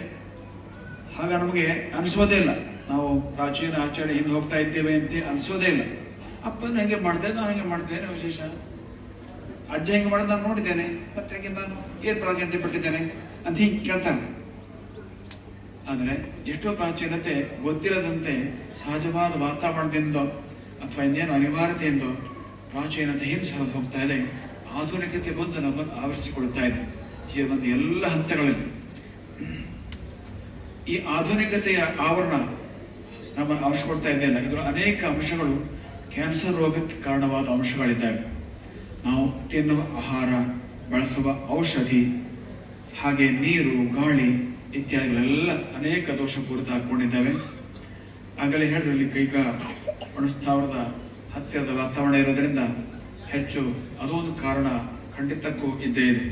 Speaker 1: ಹಾಗ ನಮಗೆ ಅನಿಸೋದೇ ಇಲ್ಲ ನಾವು ಪ್ರಾಚೀನ ಆಚರಣೆ ಹಿಂದೆ ಹೋಗ್ತಾ ಇದ್ದೇವೆ ಅಂತ ಅನಿಸೋದೇ ಇಲ್ಲ. ಅಪ್ಪನ ಹೆಂಗೆ ಮಾಡಿದೆ, ನಾನು ಹೆಂಗೆ ಮಾಡ್ತೇನೆ, ವಿಶೇಷ ಅಜ್ಜ ಹೆಂಗೆ ಮಾಡಿದ ನಾನು ನೋಡಿದ್ದೇನೆ, ಮತ್ತೆ ಹೆಂಗೆ ನಾನು ಏನ್ ಪ್ರಾಚೀನತೆ ಪಟ್ಟಿದ್ದೇನೆ ಅಂತ ಹಿಂಗೆ ಕೇಳ್ತಾನೆ. ಆದ್ರೆ ಎಷ್ಟೋ ಪ್ರಾಚೀನತೆ ಗೊತ್ತಿರದಂತೆ ಸಹಜವಾದ ವಾತಾವರಣದಿಂದೋ ಅಥವಾ ಇನ್ನೇನು ಅನಿವಾರ್ಯತೆಯಿಂದೋ ಪ್ರಾಚೀನತೆ ಹಿಂದೆ ಸರಿದು ಹೋಗ್ತಾ ಇದೆ. ಆಧುನಿಕತೆ ಬಂದು ನಮ್ಮನ್ನು ಆವರಿಸಿಕೊಳ್ತಾ ಇದೆ ಜೀವನದ ಎಲ್ಲ ಹಂತಗಳಲ್ಲಿ. ಈ ಆಧುನಿಕತೆಯ ಆವರಣ ನಮ್ಮನ್ನು ಆವರಿಸಿಕೊಳ್ತಾ ಇದೆಯಲ್ಲ, ಇದರ ಅನೇಕ ಅಂಶಗಳು ಕ್ಯಾನ್ಸರ್ ರೋಗಕ್ಕೆ ಕಾರಣವಾದ ಅಂಶಗಳಿದ್ದಾವೆ. ನಾವು ತಿನ್ನುವ ಆಹಾರ, ಬಳಸುವ ಔಷಧಿ, ಹಾಗೆ ನೀರು, ಗಾಳಿ ಇತ್ಯಾದಿಗಳೆಲ್ಲ ಅನೇಕ ದೋಷಪೂರಿತ ಹಾಕೊಂಡಿದ್ದಾವೆ. ಆಗಲೇ ಹೇಳಿದ್ರಲ್ಲಿ ಈಗ 1000 ಹತ್ತಿರದ ವಾತಾವರಣ ಇರೋದ್ರಿಂದ ಹೆಚ್ಚು ಅದೊಂದು ಕಾರಣ ಖಂಡಿತಕ್ಕೂ ಇದ್ದೇ ಇದೆ.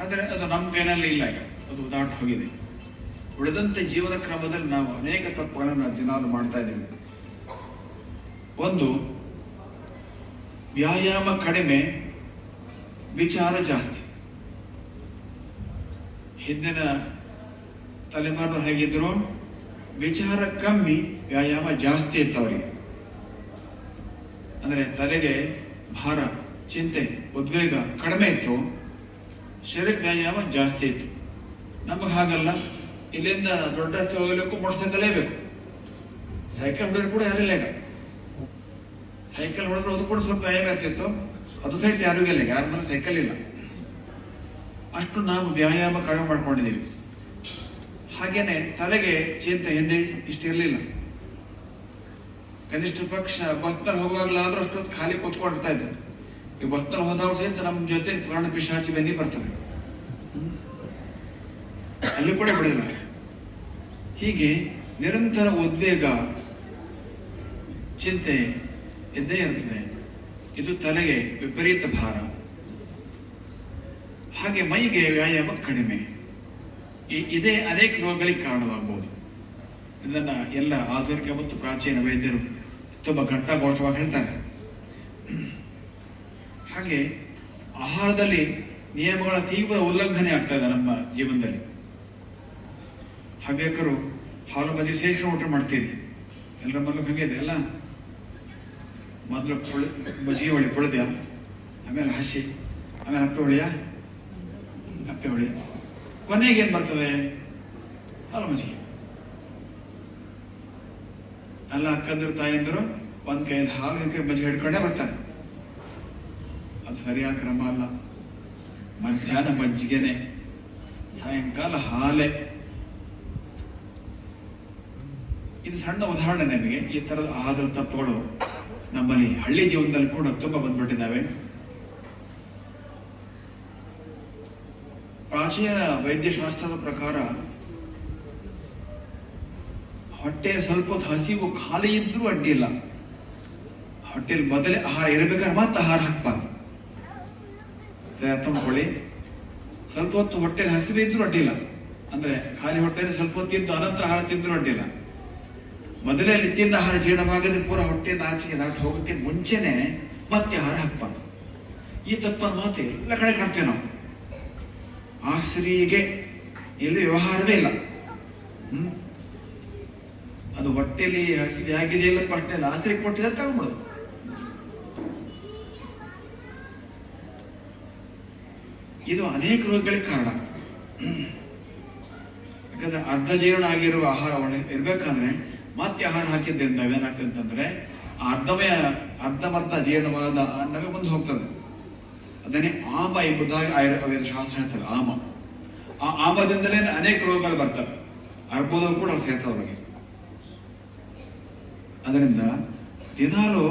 Speaker 1: ಆದರೆ ಅದು ನಮ್ಮ ಕೈನಲ್ಲಿ ಇಲ್ಲ, ಈಗ ಅದು ದಾಟ್ ಹೋಗಿದೆ. ಉಳಿದಂತೆ ಜೀವನ ಕ್ರಮದಲ್ಲಿ ನಾವು ಅನೇಕ ತಪ್ಪುಗಳನ್ನು ದಿನಾಲು ಮಾಡ್ತಾ ಇದ್ದೇವೆ. ಒಂದು, ವ್ಯಾಯಾಮ ಕಡಿಮೆ, ವಿಚಾರ ಜಾಸ್ತಿ. ಹಿಂದಿನ ತಲೆಮಾರು ಹೇಗಿದ್ರು, ವಿಚಾರ ಕಮ್ಮಿ, ವ್ಯಾಯಾಮ ಜಾಸ್ತಿ ಇತ್ತು ಅವರಿಗೆ. ಅಂದ್ರೆ ತಲೆಗೆ ಭಾರ, ಚಿಂತೆ, ಉದ್ವೇಗ ಕಡಿಮೆ ಇತ್ತು, ಶರೀರ ವ್ಯಾಯಾಮ ಜಾಸ್ತಿ ಇತ್ತು. ನಮಗೆ ಹಾಗಲ್ಲ. ಇಲ್ಲಿಂದ ದೊಡ್ಡ ಹೋಗಲಿಕ್ಕೂ ಮೋಟರ್ ಸೈಕಲ್ ಬೇಕು. ಸೈಕಲ್ ಹೊಡೆದ್ರು ಕೂಡ ಯಾರಿಲ್ಲ ಈಗ. ಸೈಕಲ್ ಹೊಡೆದ್ರು ಅದು ಕೂಡ ಸ್ವಲ್ಪ ವ್ಯಾಯಾಮ ಇರ್ತಿತ್ತು. ಅದು ಸೈಡ್ ಯಾರಿಗೂ ಇಲ್ಲ, ಯಾರ ಮೇಲೆ ಸೈಕಲ್ ಇಲ್ಲ. ಅಷ್ಟು ನಾವು ವ್ಯಾಯಾಮ ಕಡಿಮೆ ಮಾಡ್ಕೊಂಡಿದ್ದೀವಿ. ಹಾಗೇನೆ ತಲೆಗೆ ಚಿಂತೆ ಹಿಂದೆ ಇಷ್ಟಿರಲಿಲ್ಲ. ಕನಿಷ್ಠ ಪಕ್ಷ ಬಸ್ನಲ್ಲಿ ಹೋಗುವಾಗಲಾದ್ರೂ ಅಷ್ಟೊತ್ತು ಖಾಲಿ ಕೂತ್ಕೊಂಡಿರ್ತಾ ಇದ್ದೆ. ಈ ಬಸ್ನಲ್ಲಿ ಹೋದವ್ರು ಸಹಿತ ನಮ್ಮ ಜೊತೆ ಪ್ರಾಣ ಪಿಶಾಚಿ ಬೆನ್ನಿ ಬರ್ತದೆ, ಅಲ್ಲಿ ಕೂಡ ಬಿಡಲ್ಲ. ಹೀಗೆ ನಿರಂತರ ಉದ್ವೇಗ, ಚಿಂತೆ ಇದ್ದೇ ಇರ್ತದೆ. ಇದು ತಲೆಗೆ ವಿಪರೀತ ಭಾರ. ಹಾಗೆ ಮೈಗೆ ವ್ಯಾಯಾಮ ಕಡಿಮೆ. ಇದೇ ಅನೇಕ ರೋಗಗಳಿಗೆ ಕಾರಣವಾಗಬಹುದು. ಇದನ್ನ ಎಲ್ಲ ಆಧುನಿಕ ಮತ್ತು ಪ್ರಾಚೀನ ವೈದ್ಯರು ತುಂಬಾ ಘಂಟಾಘೋಷವಾಗಿ ಹೇಳ್ತಾರೆ. ಹಾಗೆ ಆಹಾರದಲ್ಲಿ ನಿಯಮಗಳ ತೀವ್ರ ಉಲ್ಲಂಘನೆ ಆಗ್ತಾ ಇದೆ ನಮ್ಮ ಜೀವನದಲ್ಲಿ. ಹವ್ಯಕರು ಹಾಲು ಬಜಿ ಸೇರಿಸಿ ಊಟ ಮಾಡ್ತೀರಿ, ಎಲ್ಲರ ಮೊದಲು ಹಂಗೆ ಇದೆ ಅಲ್ಲ. ಮೊದಲು ಬಜಿ ಹೊಳಿ ಪುಳಿದ್ಯಾ, ಆಮೇಲೆ ಹಸಿ, ಆಮೇಲೆ ಅಪ್ಪೆ ಹೊಳಿಯ, ಅಪ್ಪೆ ಹೊಳಿ, ಕೊನೆಗೆ ಏನ್ ಬರ್ತದೆ, ಹಾಲು ಮಜ್ಜಿಗೆ. ಎಲ್ಲ ಅಕ್ಕಂದ್ರು ತಾಯಂದ್ರು ಒಂದ್ ಕೈಯಲ್ಲಿ ಹಾಲು ಕೈ ಮಜ್ಜಿಗೆ ಹಿಡ್ಕೊಂಡೇ ಬರ್ತಾರೆ. ಅದು ಸರಿಯಾದ ಕ್ರಮ ಅಲ್ಲ. ಮಧ್ಯಾಹ್ನ ಮಜ್ಜಿಗೆನೆ, ಸಾಯಂಕಾಲ ಹಾಲೆ. ಇದು ಸಣ್ಣ ಉದಾಹರಣೆ ನಮಗೆ. ಈ ತರದ ಆಹಾರದ ತಪ್ಪುಗಳು ನಮ್ಮಲ್ಲಿ ಹಳ್ಳಿ ಜೀವನದಲ್ಲಿ ಕೂಡ ತುಂಬಾ ಬಂದ್ಬಿಟ್ಟಿದ್ದಾವೆ. ಪ್ರಾಚೀನ ವೈದ್ಯಶಾಸ್ತ್ರದ ಪ್ರಕಾರ ಹೊಟ್ಟೆ ಸ್ವಲ್ಪ ಹೊತ್ತು ಹಸಿವು ಖಾಲಿ ಇದ್ರೂ ಅಡ್ಡಿಲ್ಲ. ಹೊಟ್ಟೆಲಿ ಮೊದಲೇ ಆಹಾರ ಇರಬೇಕಾದ್ರೆ ಮತ್ತೆ ಆಹಾರ ಹಾಕ್ಬಾರ್ದು. ತಂದ್ಕೊಳ್ಳಿ, ಸ್ವಲ್ಪ ಹೊತ್ತು ಹೊಟ್ಟೆಲಿ ಹಸಿವೆ ಇದ್ರೂ ಅಡ್ಡಿಲ್ಲ. ಅಂದ್ರೆ ಖಾಲಿ ಹೊಟ್ಟೆಲಿ ಸ್ವಲ್ಪ ಹೊತ್ತು ಇದ್ದು ಅನಂತರ ಆಹಾರ ತಿಂದ್ರೂ ಅಡ್ಡಿಲ್ಲ. ಮೊದಲೇ ಅಲ್ಲಿ ತಿಂದ ಆಹಾರ ಜೀರ್ಣವಾಗದೆ ಪೂರ ಹೊಟ್ಟೆಯಿಂದ ಆಚೆಗೆ ದಾಟಿ ಹೋಗಕ್ಕೆ ಮುಂಚೆನೆ ಮತ್ತೆ ಆಹಾರ ಹಾಕ್ಬಾರ್ದು. ಈ ತಪ್ಪನ್ನು ಮಾತೆ ಎಲ್ಲ ಕಡೆ ಕಾಡ್ತೇವೆ ನಾವು. ಆಸ್ತ್ರಿಗೆ ಇಲ್ಲಿ ವ್ಯವಹಾರವೇ ಇಲ್ಲ. ಅದು ಹೊಟ್ಟೆಲಿ ಹಸಿವೆ ಆಗಿದೆಯಲ್ಲ ಪಟ್ಟೆಲ್ಲ ಆಸ್ತ್ರಿಗೆ ಕೊಟ್ಟಿದೆ ತಗೊಂಡ್ಬಿಡೋದು. ಇದು ಅನೇಕ ರೋಗಗಳಿಗೆ ಕಾರಣ. ಯಾಕಂದ್ರೆ ಅರ್ಧ ಜೀರ್ಣ ಆಗಿರುವ ಆಹಾರ ಒಳಗೆ ಇರ್ಬೇಕಾದ್ರೆ ಮತ್ತೆ ಆಹಾರ ಹಾಕಿದ್ರಿಂದ ಏನಾಗ್ತದೆ ಅಂತಂದ್ರೆ ಅರ್ಧಮರ್ಧ ಜೀರ್ಣವಾದ ಅನ್ನವೇ ಮುಂದೆ ಹೋಗ್ತದೆ. ಅದನ್ನೇ ಆಮ ಎಂಬುದಾಗಿ ಆಯುರ್ವೇದ ಶಾಸ್ತ್ರ ಹೇಳ್ತಾರೆ. ಆ ಆಮದಿಂದಲೇ ಅನೇಕ ರೋಗಗಳು ಬರ್ತವೆ. ಅರ್ಬುದ ಕೂಡ ಸೇರ್ತವೆ ಅವರಿಗೆ. ಅದರಿಂದ ದಿನಾಲು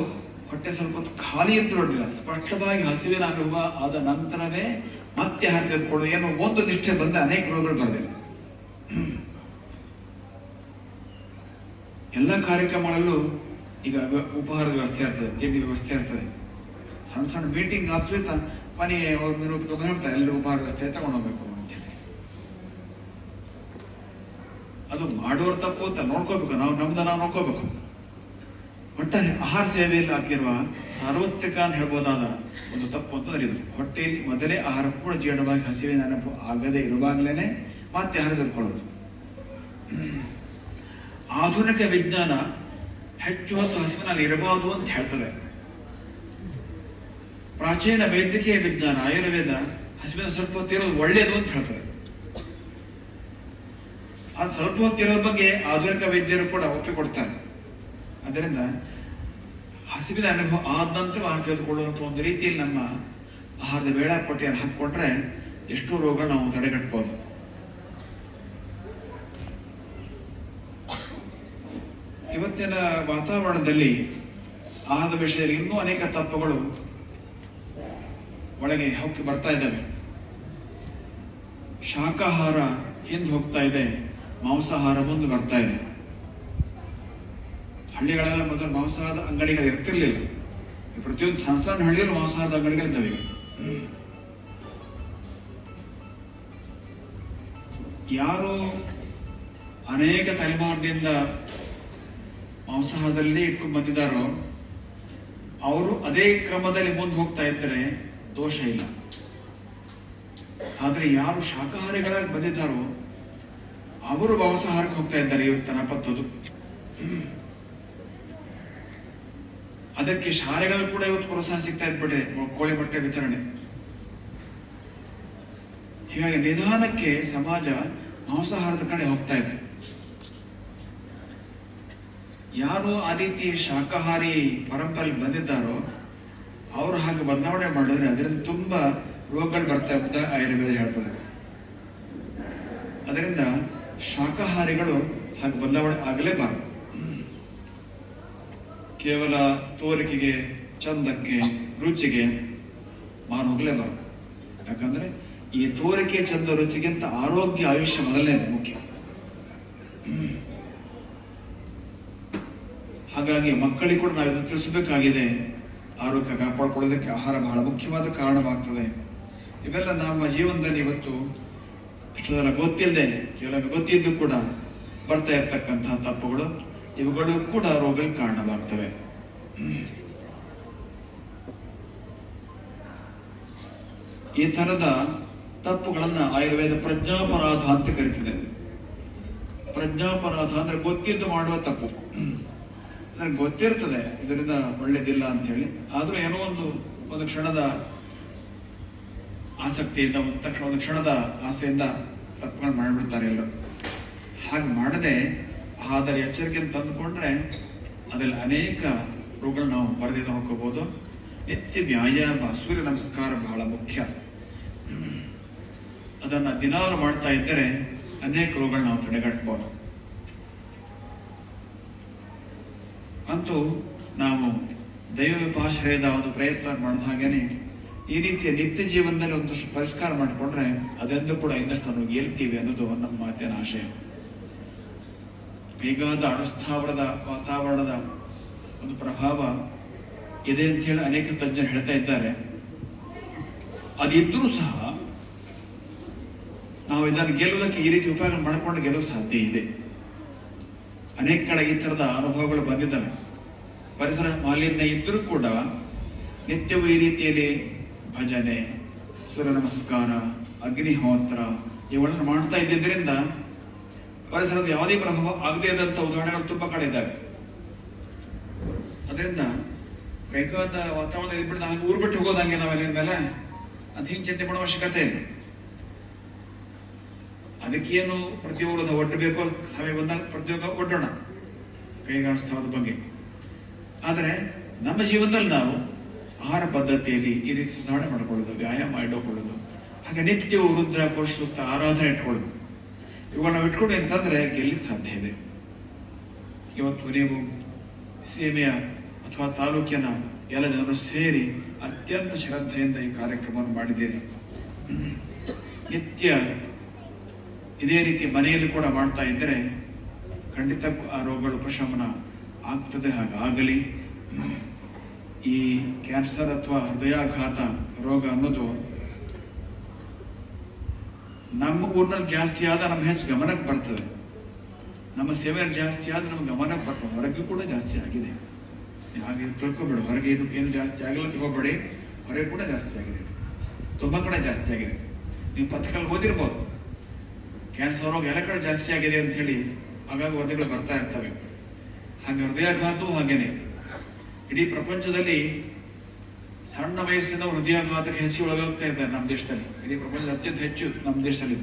Speaker 1: ಹೊಟ್ಟೆ ಸ್ವಲ್ಪ ಹೊತ್ತು ಖಾಲಿ ಇದ್ದು ನೋಡಿಲ್ಲ, ಸ್ಪಷ್ಟವಾಗಿ ಹಸಿವಿನಾಗುವ ಆದ ನಂತರವೇ ಮತ್ತೆ ಆಹಾರ ತೆಗೆದುಕೊಳ್ಳೋದು. ಏನೋ ಒಂದು ನಿಷ್ಠೆ ಬಂದ ಅನೇಕ ರೋಗಗಳು ಬರಲಿಲ್ಲ. ಎಲ್ಲ ಕಾರ್ಯಕ್ರಮಗಳಲ್ಲೂ ಈಗ ಉಪಹಾರದ ವ್ಯವಸ್ಥೆ ಇರ್ತದೆ, ತಿಂಡಿ ವ್ಯವಸ್ಥೆ ಇರ್ತದೆ. ಸಣ್ಣ ಸಣ್ಣ ಮೀಟಿಂಗ್ ಆಗ್ತದೆ, ಮನೆಗೆ ಹೇಳ್ತಾರೆ ಎಲ್ಲರೂ ಉಪಹಾರ ವ್ಯವಸ್ಥೆ ತಗೊಂಡೋಗ್ಬೇಕು ಅಂತೇಳಿ. ಅದು ಮಾಡೋರು ತಪ್ಪು ಅಂತ ನೋಡ್ಕೋಬೇಕು. ನಾವು ನೋಡ್ಕೋಬೇಕು. ಒಟ್ಟಾರೆ ಆಹಾರ ಸೇವೆಯಲ್ಲಿ ಆಗಿರುವ ಸಾರ್ವತ್ರಿಕ ಅಂತ ಹೇಳ್ಬೋದಾದ ಒಂದು ತಪ್ಪು ಅಂತ ಇದು. ಹೊಟ್ಟೆಯಲ್ಲಿ ಮೊದಲೇ ಆಹಾರ ಕೂಡ ಜೀರ್ಣವಾಗಿ ಹಸಿವಿನ ನೆನಪು ಆಗದೆ ಇರುವಾಗಲೇ ಮತ್ತೆ ಆಹಾರ ತೆಗೆದುಕೊಳ್ಳೋದು. ಆಧುನಿಕ ವಿಜ್ಞಾನ ಹೆಚ್ಚು ಹೊತ್ತು ಹಸಿವಿನಲ್ಲಿ ಇರಬಹುದು ಅಂತ ಹೇಳ್ತದೆ. ಪ್ರಾಚೀನ ವೈದ್ಯಕೀಯ ವಿಜ್ಞಾನ ಆಯುರ್ವೇದ ಹಸಿವಿನ ಸ್ವಲ್ಪ ಹೊತ್ತಿರೋದು ಒಳ್ಳೆಯದು ಅಂತ ಹೇಳ್ತದೆ. ಆ ಸ್ವಲ್ಪ ಹೊತ್ತಿರೋದ್ರ ಬಗ್ಗೆ ಆಧುನಿಕ ವೈದ್ಯರು ಕೂಡ ಒಪ್ಪಿಕೊಡ್ತಾರೆ. ಅದರಿಂದ ಹಸಿವಿನ ಅನುಭವ ಆದ ನಂತರ ಆಹಾರ ತೆಗೆದುಕೊಳ್ಳುವಂಥ ಒಂದು ರೀತಿಯಲ್ಲಿ ನಮ್ಮ ಆಹಾರದ ವೇಳಾಪಟ್ಟಿಯನ್ನು ಹಾಕಿಕೊಂಡ್ರೆ ಎಷ್ಟೋ ರೋಗ ನಾವು ತಡೆಗಟ್ಟಬಹುದು. ಇವತ್ತಿನ ವಾತಾವರಣದಲ್ಲಿ ಆಹಾರದ ವಿಷಯದಲ್ಲಿ ಇನ್ನೂ ಅನೇಕ ತಪ್ಪುಗಳು ಒಳಗೆ ಹೊಕ್ಕಿ ಬರ್ತಾ ಇದ್ದಾವೆ. ಶಾಕಾಹಾರ ಹಿಂದೆ ಹೋಗ್ತಾ ಇದೆ, ಮಾಂಸಾಹಾರ ಮುಂದೆ ಬರ್ತಾ ಇದೆ. ಹಳ್ಳಿಗಳೆಲ್ಲ ಮೊದಲು ಮಾಂಸಾಹಾರದ ಅಂಗಡಿಗಳು ಇರ್ತಿರ್ಲಿಲ್ಲ. ಪ್ರತಿಯೊಂದು ಸಣ್ಣ ಸಣ್ಣ ಹಳ್ಳಿಯಲ್ಲೂ ಮಾಂಸಾಹಾರದ ಅಂಗಡಿಗಳಿದ್ದಾವೆ. ಯಾರು ಅನೇಕ ತಲೆಮಾರಿನಿಂದ ಮಾಂಸಾಹಾರದಲ್ಲಿ ಇಟ್ಕೊಂಡು ಬಂದಿದ್ದಾರೋ ಅವರು ಅದೇ ಕ್ರಮದಲ್ಲಿ ಮುಂದೆ ಹೋಗ್ತಾ ಇದ್ದರೆ ದೋಷ ಇಲ್ಲ. ಆದ್ರೆ ಯಾರು ಶಾಕಾಹಾರಿಗಳಾಗಿ ಬಂದಿದ್ದಾರೋ ಅವರು ಮಾಂಸಾಹಾರಕ್ಕೆ ಹೋಗ್ತಾ ಇದ್ದಾರೆ ಇವತ್ತಿನ ಪತ್ತದು. ಅದಕ್ಕೆ ಶಾಲೆಗಳು ಕೂಡ ಇವತ್ತು ಪ್ರೋತ್ಸಾಹ ಸಿಗ್ತಾ ಇದ್ಬಿಟ್ಟೆ, ಕೋಳಿ ಮೊಟ್ಟೆ ವಿತರಣೆ. ಹೀಗಾಗಿ ನಿಧಾನಕ್ಕೆ ಸಮಾಜ ಮಾಂಸಾಹಾರದ ಕಡೆ ಹೋಗ್ತಾ ಇದೆ. ಯಾರು ಆ ರೀತಿ ಶಾಕಾಹಾರಿ ಪರಂಪರೆ ಬಂದಿದ್ದಾರೋ ಅವರು ಹಾಗೆ ಬದಲಾವಣೆ ಮಾಡಿದ್ರೆ ಅದರಿಂದ ತುಂಬಾ ರೋಗಗಳು ಬರ್ತಾ ಅಂತ ಆಯುರ್ವೇದ ಹೇಳ್ತದೆ. ಅದರಿಂದ ಶಾಕಾಹಾರಿಗಳು ಹಾಗೆ ಬದಲಾವಣೆ ಆಗಲೇಬಾರದು. ಕೇವಲ ತೋರಿಕೆಗೆ, ಚಂದಕ್ಕೆ, ರುಚಿಗೆ ಮಾರು ಹೋಗಲೇಬಾರದು. ಯಾಕಂದ್ರೆ ಈ ತೋರಿಕೆ, ಚಂದ, ರುಚಿಗಿಂತ ಆರೋಗ್ಯ, ಆಯುಷ್ಯ ಮೊದಲನೇದು ಮುಖ್ಯ. ಹಾಗಾಗಿ ಮಕ್ಕಳಿಗೆ ಕೂಡ ನಾವು ಇದನ್ನು ತಿಳಿಸಬೇಕಾಗಿದೆ. ಆರೋಗ್ಯ ಕಾಪಾಡಿಕೊಳ್ಳೋದಕ್ಕೆ ಆಹಾರ ಬಹಳ ಮುಖ್ಯವಾದ ಕಾರಣವಾಗ್ತದೆ. ಇವೆಲ್ಲ ನಮ್ಮ ಜೀವನದಲ್ಲಿ ಇವತ್ತು ಇಷ್ಟೆಲ್ಲ ಗೊತ್ತಿಲ್ಲದೆ, ಕೆಲವೊಮ್ಮೆ ಗೊತ್ತಿದ್ದು ಕೂಡ ಬರ್ತಾ ಇರ್ತಕ್ಕಂತಹ ತಪ್ಪುಗಳು, ಇವುಗಳು ಕೂಡ ರೋಗಗಳಿಗೆ ಕಾರಣವಾಗ್ತವೆ. ಈ ತರದ ತಪ್ಪುಗಳನ್ನ ಆಯುರ್ವೇದ ಪ್ರಜ್ಞಾಪರಾಧ ಅಂತ ಕರೀತಿದೆ. ಪ್ರಜ್ಞಾಪರಾಧ ಅಂದ್ರೆ ಗೊತ್ತಿದ್ದು ಮಾಡುವ ತಪ್ಪು. ನನಗೆ ಗೊತ್ತಿರ್ತದೆ ಇದರಿಂದ ಒಳ್ಳೇದಿಲ್ಲ ಅಂತ ಹೇಳಿ, ಆದ್ರೂ ಏನೋ ಒಂದು ಕ್ಷಣದ ಆಸಕ್ತಿಯಿಂದ, ಒಂದು ಕ್ಷಣದ ಆಸೆಯಿಂದ ತಪ್ಪುಗಳು ಮಾಡಿಬಿಡ್ತಾರೆ ಎಲ್ಲರೂ. ಹಾಗೆ ಮಾಡದೆ ಅದರ ಎಚ್ಚರಿಕೆಯನ್ನು ತಂದುಕೊಂಡ್ರೆ ಅದರಲ್ಲಿ ಅನೇಕ ರೋಗಗಳು ನಾವು ಬರೆದಿದ್ದು ಹೋಗಬಹುದು. ನಿತ್ಯ ವ್ಯಾಯಾಮ, ಸೂರ್ಯ ನಮಸ್ಕಾರ ಬಹಳ ಮುಖ್ಯ. ಅದನ್ನ ದಿನಾಲು ಮಾಡ್ತಾ ಇದ್ದರೆ ಅನೇಕ ರೋಗಗಳು ನಾವು ತಡೆಗಟ್ಟಬಹುದು. ಅಂತೂ ನಾವು ದೈವ ವಿಪಾಶ್ರಯದ ಒಂದು ಪ್ರಯತ್ನ ಮಾಡಿದ ಹಾಗೇನೆ ಈ ರೀತಿಯ ನಿತ್ಯ ಜೀವನದಲ್ಲಿ ಒಂದಷ್ಟು ಪರಿಷ್ಕಾರ ಮಾಡಿಕೊಂಡ್ರೆ ಅದೆಂದು ಕೂಡ ಇನ್ನಷ್ಟು ನಾವು ಗೆಲ್ತೀವಿ ಅನ್ನೋದು ನಮ್ಮ ಮಾತಿನ ಆಶಯ. ಬೇಗಾದ ಅಣುಸ್ಥಾವರದ ವಾತಾವರಣದ ಒಂದು ಪ್ರಭಾವ ಇದೆ ಅಂತ ಹೇಳಿ ಅನೇಕ ತಜ್ಞರು ಹೇಳ್ತಾ ಇದ್ದಾರೆ. ಅದಿದ್ರೂ ಸಹ ನಾವು ಇದನ್ನು ಗೆಲ್ಲುವುದಕ್ಕೆ ಈ ರೀತಿ ಉಪಯೋಗ ಮಾಡಿಕೊಂಡು ಗೆಲ್ಲುವ ಸಾಧ್ಯ ಇದೆ. ಅನೇಕ ಕಡೆ ಈ ತರದ ಅನುಭವಗಳು ಬಂದಿದ್ದಾವೆ. ಪರಿಸರ ಮಾಲಿನ್ಯ ಇದ್ರೂ ಕೂಡ ನಿತ್ಯವೂ ಈ ರೀತಿಯಲ್ಲಿ ಭಜನೆ, ಸೂರ್ಯ ನಮಸ್ಕಾರ, ಅಗ್ನಿಹೋತ್ರ ಇವುಗಳನ್ನು ಮಾಡ್ತಾ ಇದ್ದಿದ್ದರಿಂದ ಪರಿಸರದ ಯಾವುದೇ ಪ್ರಭಾವ ಆಗದೇ ಇದ್ದಂಥ ಉದಾಹರಣೆಗಳು ತುಂಬಾ ಕಡೆ ಇದ್ದಾವೆ. ಅದರಿಂದ ಬೇಕಾದ ವಾತಾವರಣ ಇದ್ಬಿಟ್ಟು ಹಾಗೆ ಊರು ಬಿಟ್ಟು ಹೋಗೋದಂಗೆ ನಾವೆಲ್ಲ ಮೇಲೆ ಅದು ಹಿಂಗೆ ಚಿಂತೆ ಮಾಡೋ ಅವಶ್ಯಕತೆ ಇಲ್ಲ. ಅದಕ್ಕೇನು ಪ್ರತಿಯೊಬ್ಬರದ ಒಟ್ಟು ಬೇಕೋ ಸಮಯ ಬಂದಾಗ ಪ್ರತಿಯೊಬ್ಬ ಒಡ್ಡೋಣ ಕೈಗಾಣಿಸ್ತವದ ಬಗ್ಗೆ. ಆದರೆ ನಮ್ಮ ಜೀವನದಲ್ಲಿ ನಾವು ಆಹಾರ ಪದ್ಧತಿಯಲ್ಲಿ ಈ ರೀತಿ ಸುಧಾರಣೆ ಮಾಡಿಕೊಳ್ಳೋದು, ವ್ಯಾಯಾಮ ಇಟ್ಟುಕೊಳ್ಳೋದು, ಹಾಗೆ ನಿತ್ಯವೂ ರುದ್ರ ಪುರುಷ ಆರಾಧನೆ ಇಟ್ಕೊಳ್ಳೋದು, ಇವುಗಳು ನಾವು ಇಟ್ಕೊಂಡು ಅಂತಂದ್ರೆ ಗೆಲ್ಲಿ ಸಾಧ್ಯ ಇದೆ. ಇವತ್ತು ನೀವು ಸೀಮೆಯ ಅಥವಾ ತಾಲೂಕಿನ ಎಲ್ಲ ಜನರು ಸೇರಿ ಅತ್ಯಂತ ಶ್ರದ್ಧೆಯಿಂದ ಈ ಕಾರ್ಯಕ್ರಮವನ್ನು ಮಾಡಿದ್ದೀರಿ. ನಿತ್ಯ ಇದೇ ರೀತಿ ಮನೆಯಲ್ಲಿ ಕೂಡ ಮಾಡ್ತಾ ಇದ್ದರೆ ಖಂಡಿತ ಆ ರೋಗಗಳು ಉಪಶಮನ ಆಗ್ತದೆ. ಹಾಗಾಗಲಿ. ಈ ಕ್ಯಾನ್ಸರ್ ಅಥವಾ ಹೃದಯಾಘಾತ ರೋಗ ಅನ್ನೋದು ನಮ್ಮ ಊರಿನಲ್ಲಿ ಜಾಸ್ತಿ ಆದ ನಮ್ಮ ಹೆಚ್ಚು ಗಮನಕ್ಕೆ ಬರ್ತದೆ. ನಮ್ಮ ಸೇವೆಯಲ್ಲಿ ಜಾಸ್ತಿ ಆದ ನಮ್ಮ ಗಮನಕ್ಕೆ ಬರ್ತದೆ. ಹೊರಗೆ ಕೂಡ ಜಾಸ್ತಿ ಆಗಿದೆ. ಹಾಗೆ ತಿಳ್ಕೊಬೇಡಿ, ಹೊರಗೆ ಇದು ಏನು ಜಾಸ್ತಿ ಆಗಿಲ್ಲ ತಗೋಬೇಡಿ, ಹೊರಗೆ ಕೂಡ ಜಾಸ್ತಿ ಆಗಿದೆ, ತುಂಬಾ ಕಡೆ ಜಾಸ್ತಿ ಆಗಿದೆ. ನೀವು ಪತ್ರಿಕೆಯಲ್ಲಿ ಓದಿರ್ಬೋದು ಕ್ಯಾನ್ಸರ್ ರೋಗ ಎಲ್ಲ ಕಡೆ ಜಾಸ್ತಿ ಆಗಿದೆ ಅಂತ ಹೇಳಿ ಹಾಗಾಗಿ ವರದಿಗಳು ಬರ್ತಾ ಇರ್ತವೆ. ಹಾಗೆ ಹೃದಯಾಘಾತವೂ ಹಾಗೇನೆ. ಇಡೀ ಪ್ರಪಂಚದಲ್ಲಿ ಸಣ್ಣ ವಯಸ್ಸಿನ ಹೃದಯಾಘಾತಕ್ಕೆ ಹೆಚ್ಚು ಒಳಗಾಗ್ತಾ ಇದ್ದಾರೆ ನಮ್ಮ ದೇಶದಲ್ಲಿ. ಇಡೀ ಪ್ರಪಂಚದ ಅತ್ಯಂತ ಹೆಚ್ಚು ನಮ್ಮ ದೇಶದಲ್ಲಿ.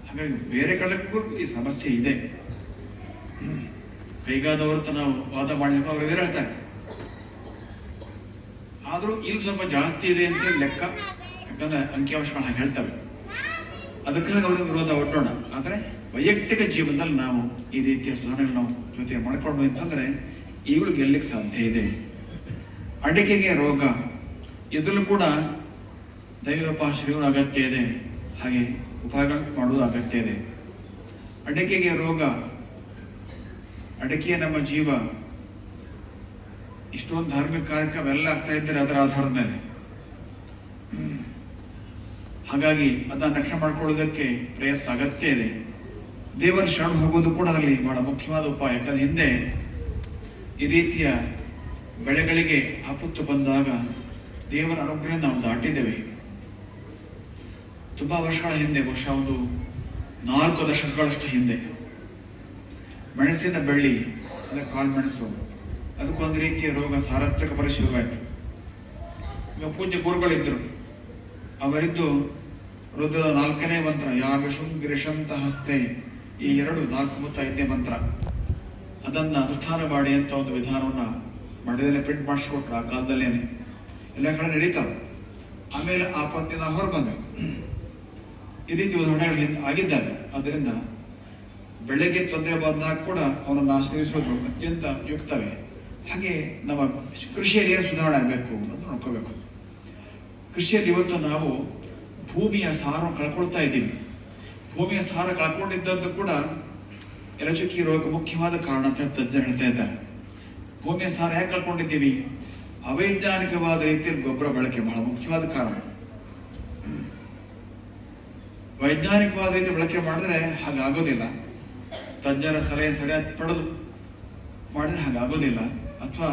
Speaker 1: ಹಾಗಾಗಿ ಬೇರೆ ಕಡೆಗೂ ಈ ಸಮಸ್ಯೆ ಇದೆ. ಕೈಗಾದವರು ನಾವು ವಾದ ಮಾಡಲಿಕ್ಕೆ ಅವರು ಹೇಳ್ತಾರೆ. ಆದರೂ ಇಲ್ಲಿ ಸ್ವಲ್ಪ ಜಾಸ್ತಿ ಇದೆ ಅಂತ ಲೆಕ್ಕ, ಯಾಕಂದ್ರೆ ಅಂಕಿಅಂಶಗಳು ಹಾಗೆ ಹೇಳ್ತವೆ. ಅದಕ್ಕಾಗಿ ಅವ್ರಿಗೆ ವಿರೋಧ ಒಡ್ಡೋಣ. ಆದರೆ ವೈಯಕ್ತಿಕ ಜೀವನದಲ್ಲಿ ನಾವು ಈ ರೀತಿಯ ಸುಧಾರಣೆಗಳು ನಾವು ಜೊತೆ ಮಾಡ್ಕೊಂಡು ಅಂತಂದ್ರೆ ಈಗಲೂ ಗೆಲ್ಲಕ್ಕೆ ಸಾಧ್ಯ ಇದೆ. ಅಡಿಕೆಗೆ ರೋಗ, ಇದರಲ್ಲೂ ಕೂಡ ದೈವೋಪಾಶ್ರಯದ ಅಗತ್ಯ ಇದೆ, ಹಾಗೆ ಉಪಯೋಗ ಮಾಡುವುದು ಅಗತ್ಯ ಇದೆ. ಅಡಿಕೆಗೆ ರೋಗ, ಅಡಿಕೆ ನಮ್ಮ ಜೀವ. ಇಷ್ಟೊಂದು ಧಾರ್ಮಿಕ ಕಾರ್ಯಕ್ರಮ ಎಲ್ಲ ಆಗ್ತಾ ಇದ್ದಾರೆ ಅದರ ಆಧಾರದ ಮೇಲೆ. ಹಾಗಾಗಿ ಅದನ್ನು ರಕ್ಷಣೆ ಮಾಡ್ಕೊಳ್ಳೋದಕ್ಕೆ ಪ್ರಯತ್ನ ಅಗತ್ಯ ಇದೆ. ದೇವರ ಶರಣ ಹೋಗೋದು ಕೂಡ ಅದರಲ್ಲಿ ಬಹಳ ಮುಖ್ಯವಾದ ಉಪಾಯ. ಯಾಕಂದ್ರೆ ಹಿಂದೆ ಈ ರೀತಿಯ ಬೆಳೆಗಳಿಗೆ ಆಪತ್ತು ಬಂದಾಗ ದೇವರ ಅನುಗ್ರಹ ನಾವು ದಾಟಿದ್ದೇವೆ. ತುಂಬಾ ವರ್ಷಗಳ ಹಿಂದೆ, ಬಹುಶಃ ಒಂದು 4 ದಶಕಗಳಷ್ಟು ಹಿಂದೆ, ಮೆಣಸಿನ ಬಳ್ಳಿ, ಅಂದ್ರೆ ಕಾಳು ಮೆಣಸು, ಅದಕ್ಕೊಂದು ರೀತಿಯ ರೋಗ, ಸಾರ್ವತ್ರಿಕ ಬರ ಶುರುವಾಯಿತು. ಈಗ ಪೂಜ್ಯ ಗುರುಗಳಿದ್ರು, ಅವರಿದ್ದು ರುದ್ರದ 4ನೇ ಮಂತ್ರ, ಯಾಗಶುಂ ಗಿರಿಶಂತ ಹಸ್ತೆ, ಈ 2 4 ಮತ್ತು 5ನೇ ಮಂತ್ರ, ಅದನ್ನ ಅನುಷ್ಠಾನ ಮಾಡಿ ಅಂತ ಒಂದು ವಿಧಾನವನ್ನ ಮಠದಲ್ಲಿ ಪ್ರಿಂಟ್ ಮಾಡಿಸ್ಕೊಟ್ರು. ಆ ಕಾಲದಲ್ಲೇನೆ ಎಲ್ಲ ಕಡೆ ನಡೀತಾವೆ. ಆಮೇಲೆ ಆ ಪತ್ನಿನ ಹೊರ ಬಂದ್ವಿ. ಈ ರೀತಿ ಉದಾಹರಣೆಗಳು ಆಗಿದ್ದಾವೆ. ಅದರಿಂದ ಬೆಳೆಗೆ ತೊಂದರೆ ಬಂದಾಗ ಕೂಡ ಅವನನ್ನು ಆಶ್ರಯಿಸೋದು ಅತ್ಯಂತ ಯುಕ್ತವೇ. ಹಾಗೆ ನಮ್ಮ ಕೃಷಿಯಲ್ಲಿ ಏನು ಸುಧಾರಣೆ ಆಗಬೇಕು ಅನ್ನೋದು ನೋಡ್ಕೋಬೇಕು. ಕೃಷಿಯಲ್ಲಿ ಇವತ್ತು ನಾವು ಭೂಮಿಯ ಸಾರವನ್ನು ಕಳ್ಕೊಳ್ತಾ ಇದ್ದೀವಿ. ಭೂಮಿಯ ಸಾರ ಕಳ್ಕೊಂಡಿದ್ದದ್ದು ಕೂಡ ಎಲಚುಕ್ಕಿ ರೋಗ ಮುಖ್ಯವಾದ ಕಾರಣ ಅಂತ ತಜ್ಞರು ಹೇಳ್ತಾ ಇದ್ದಾರೆ. ಭೂಮಿಯ ಸಾರ ಯಾಕೆ ಕಳ್ಕೊಂಡಿದ್ದೀವಿ? ಅವೈಜ್ಞಾನಿಕವಾದ ರೀತಿಯಲ್ಲಿ ಗೊಬ್ಬರ ಬಳಕೆ ಬಹಳ ಮುಖ್ಯವಾದ ಕಾರಣ. ವೈಜ್ಞಾನಿಕವಾದ ರೀತಿ ಬಳಕೆ ಮಾಡಿದ್ರೆ ಹಾಗಾಗೋದಿಲ್ಲ. ತಜ್ಞರ ಸಲಹೆ ಸರಿಯಾಗಿ ಪಡೆದು ಮಾಡಿದ್ರೆ ಹಾಗಾಗೋದಿಲ್ಲ. ಅಥವಾ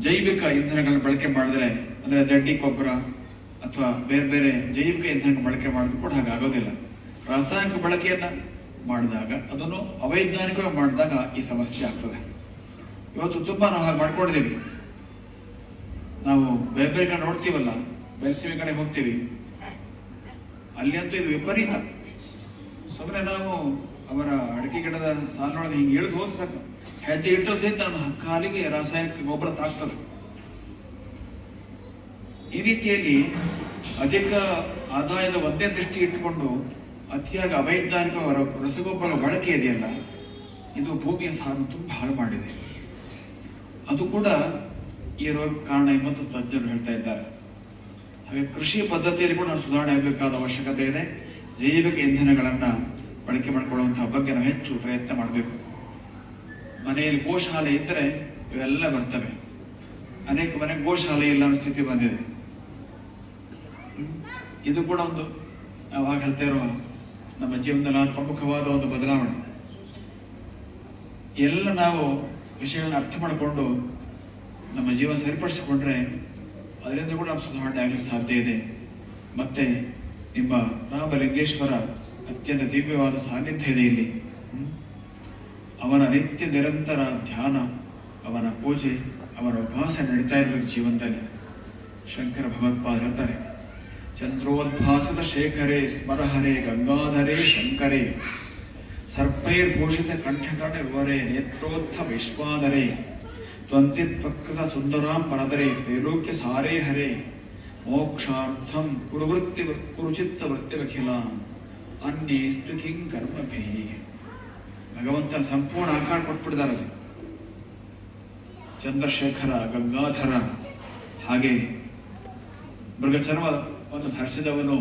Speaker 1: ಜೈವಿಕ ಇಂಧನಗಳನ್ನು ಬಳಕೆ ಮಾಡಿದ್ರೆ, ಅಂದ್ರೆ ದಡ್ಡಿ ಗೊಬ್ಬರ ಅಥವಾ ಬೇರೆ ಬೇರೆ ಜೈವಿಕ ಇಂಧನ ಬಳಕೆ ಮಾಡಿದ್ರು ಕೂಡ ಹಾಗಾಗೋದಿಲ್ಲ. ರಾಸಾಯನಿಕ ಬಳಕೆಯನ್ನ ಮಾಡಿದಾಗ, ಅದನ್ನು ಅವೈಜ್ಞಾನಿಕವಾಗಿ ಮಾಡಿದಾಗ ಈ ಸಮಸ್ಯೆ ಆಗ್ತದೆ. ಇವತ್ತು ತುಂಬಾ ನಾವು ಹಾಗೆ ಮಾಡ್ಕೊಂಡಿದ್ದೀವಿ. ನಾವು ಬೇರೆ ಬೇರೆ ಕಡೆ ನೋಡ್ತೀವಲ್ಲ, ಬೆಳಸಿವಿ ಕಡೆ ಹೋಗ್ತೀವಿ, ಅಲ್ಲಿ ಅಂತೂ ಇದು ವಿಪರೀತ. ಸುಮ್ಮನೆ ನಾವು ಅವರ ಅಡಿಕೆ ಗಿಡದ ಸಾಲಿನೊಳಗೆ ಹಿಂಗೆ ಇಳಿದು ಹೋದ್ ಸಾಕು, ಹೆಜ್ಜೆ ಇಟ್ಟರು ಸಹಿತ ನಮ್ಮ ಕಾಲಿಗೆ ರಾಸಾಯನಿಕ ಗೊಬ್ಬರ ತಾಕ್ತದೆ. ಈ ರೀತಿಯಲ್ಲಿ ಅಧಿಕ ಆದಾಯದ ಒಂದೇ ದೃಷ್ಟಿ ಇಟ್ಟುಕೊಂಡು ಅತಿಯಾಗಿ ಅವೈಜ್ಞಾನಿಕ ರಸಗೊಬ್ಬರ ಬಳಕೆ ಇದೆಯಲ್ಲ, ಇದು ಭೂಮಿಯ ಸಾರನ್ನು ತುಂಬಾ ಹಾಳು ಮಾಡಿದೆ. ಅದು ಕೂಡ ಈ ರೋಗ ಕಾರಣ ಎಂಬಂತ ತಜ್ಞರು ಹೇಳ್ತಾ ಇದ್ದಾರೆ. ಹಾಗೆ ಕೃಷಿ ಪದ್ಧತಿಯಲ್ಲಿ ಕೂಡ ನಾವು ಸುಧಾರಣೆ ಆಗಬೇಕಾದ ಅವಶ್ಯಕತೆ ಇದೆ. ಜೈವಿಕ ಇಂಧನಗಳನ್ನ ಬಳಕೆ ಮಾಡಿಕೊಳ್ಳುವಂತಹ ಬಗ್ಗೆ ನಾವು ಹೆಚ್ಚು ಪ್ರಯತ್ನ ಮಾಡಬೇಕು. ಮನೆಯಲ್ಲಿ ಗೋಶಾಲೆ ಇದ್ದರೆ ಇವೆಲ್ಲ ಬರ್ತವೆ. ಅನೇಕ ಮನೆ ಗೋಶಾಲೆ ಇಲ್ಲ ಅನ್ನೋ ಸ್ಥಿತಿ ಬಂದಿದೆ. ಇದು ಕೂಡ ಒಂದು ನಾವಾಗ ಹೇಳ್ತಾ ಇರುವ ನಮ್ಮ ಜೀವನದಲ್ಲಿ ಪ್ರಮುಖವಾದ ಒಂದು ಬದಲಾವಣೆ. ಎಲ್ಲ ನಾವು ವಿಷಯಗಳನ್ನು ಅರ್ಥ ಮಾಡಿಕೊಂಡು ನಮ್ಮ ಜೀವನ ಸರಿಪಡಿಸಿಕೊಂಡ್ರೆ ಅದರಿಂದ ಕೂಡ ನಾವು ಸುಧಾರಣೆ ಆಗಲಿಕ್ಕೆ ಸಾಧ್ಯ ಇದೆ. ಮತ್ತೆ ನಿಮ್ಮ ರಾಮಲಿಂಗೇಶ್ವರ ಅತ್ಯಂತ ದಿವ್ಯವಾದ ಸಾನ್ನಿಧ್ಯ ಇದೆ ಇಲ್ಲಿ. ಅವನ ನಿತ್ಯ ನಿರಂತರ ಧ್ಯಾನ, ಅವನ ಪೂಜೆ, ಅವನ ಉಪವಾಸ ನಡೀತಾ ಇರಬೇಕು ಜೀವನದಲ್ಲಿ. ಶಂಕರ ಭಗವತ್ಪಾದ ಹೇಳ್ತಾರೆ, ಚಂದ್ರೋದ್ಭಾಸದ ಶೇಖರೇ ಸ್ಮರಹರೇ ಗಂಗಾಧರೇ ಶಂಕರೇ ಸರ್ಪೈರ್ಭೂಷಿತ ಕಂಠಕಟ ವಿವರೇ ನೇತ್ರೋತ್ಥ ವಿಶ್ವಾಧರೇ ತ್ವಂತಿತ್ವಕ್ಕದ ಸುಂದರಾಂ ಪರದರೆ ತ್ರೈಲೋಕ್ಯ ಸಾರೇ ಹರೇ ಮೋಕ್ಷಾರ್ಥಂ ಕುರುಚಿತ್ತ ವೃತ್ತಿವಖಿಲ ಅನ್ಯೇಸ್ತು ಕಿಂ ಕರ್ಮಭಿ. ಭಗವಂತನ ಸಂಪೂರ್ಣ ಆಕಾರ ಕೊಟ್ಬಿಟ್ಟಿದಾರಲ್ಲಿ. ಚಂದ್ರಶೇಖರ, ಗಂಗಾಧರ, ಹಾಗೆ ಮೃಗಚರ್ಮ ಒಂದು ಧರಿಸಿದವನು,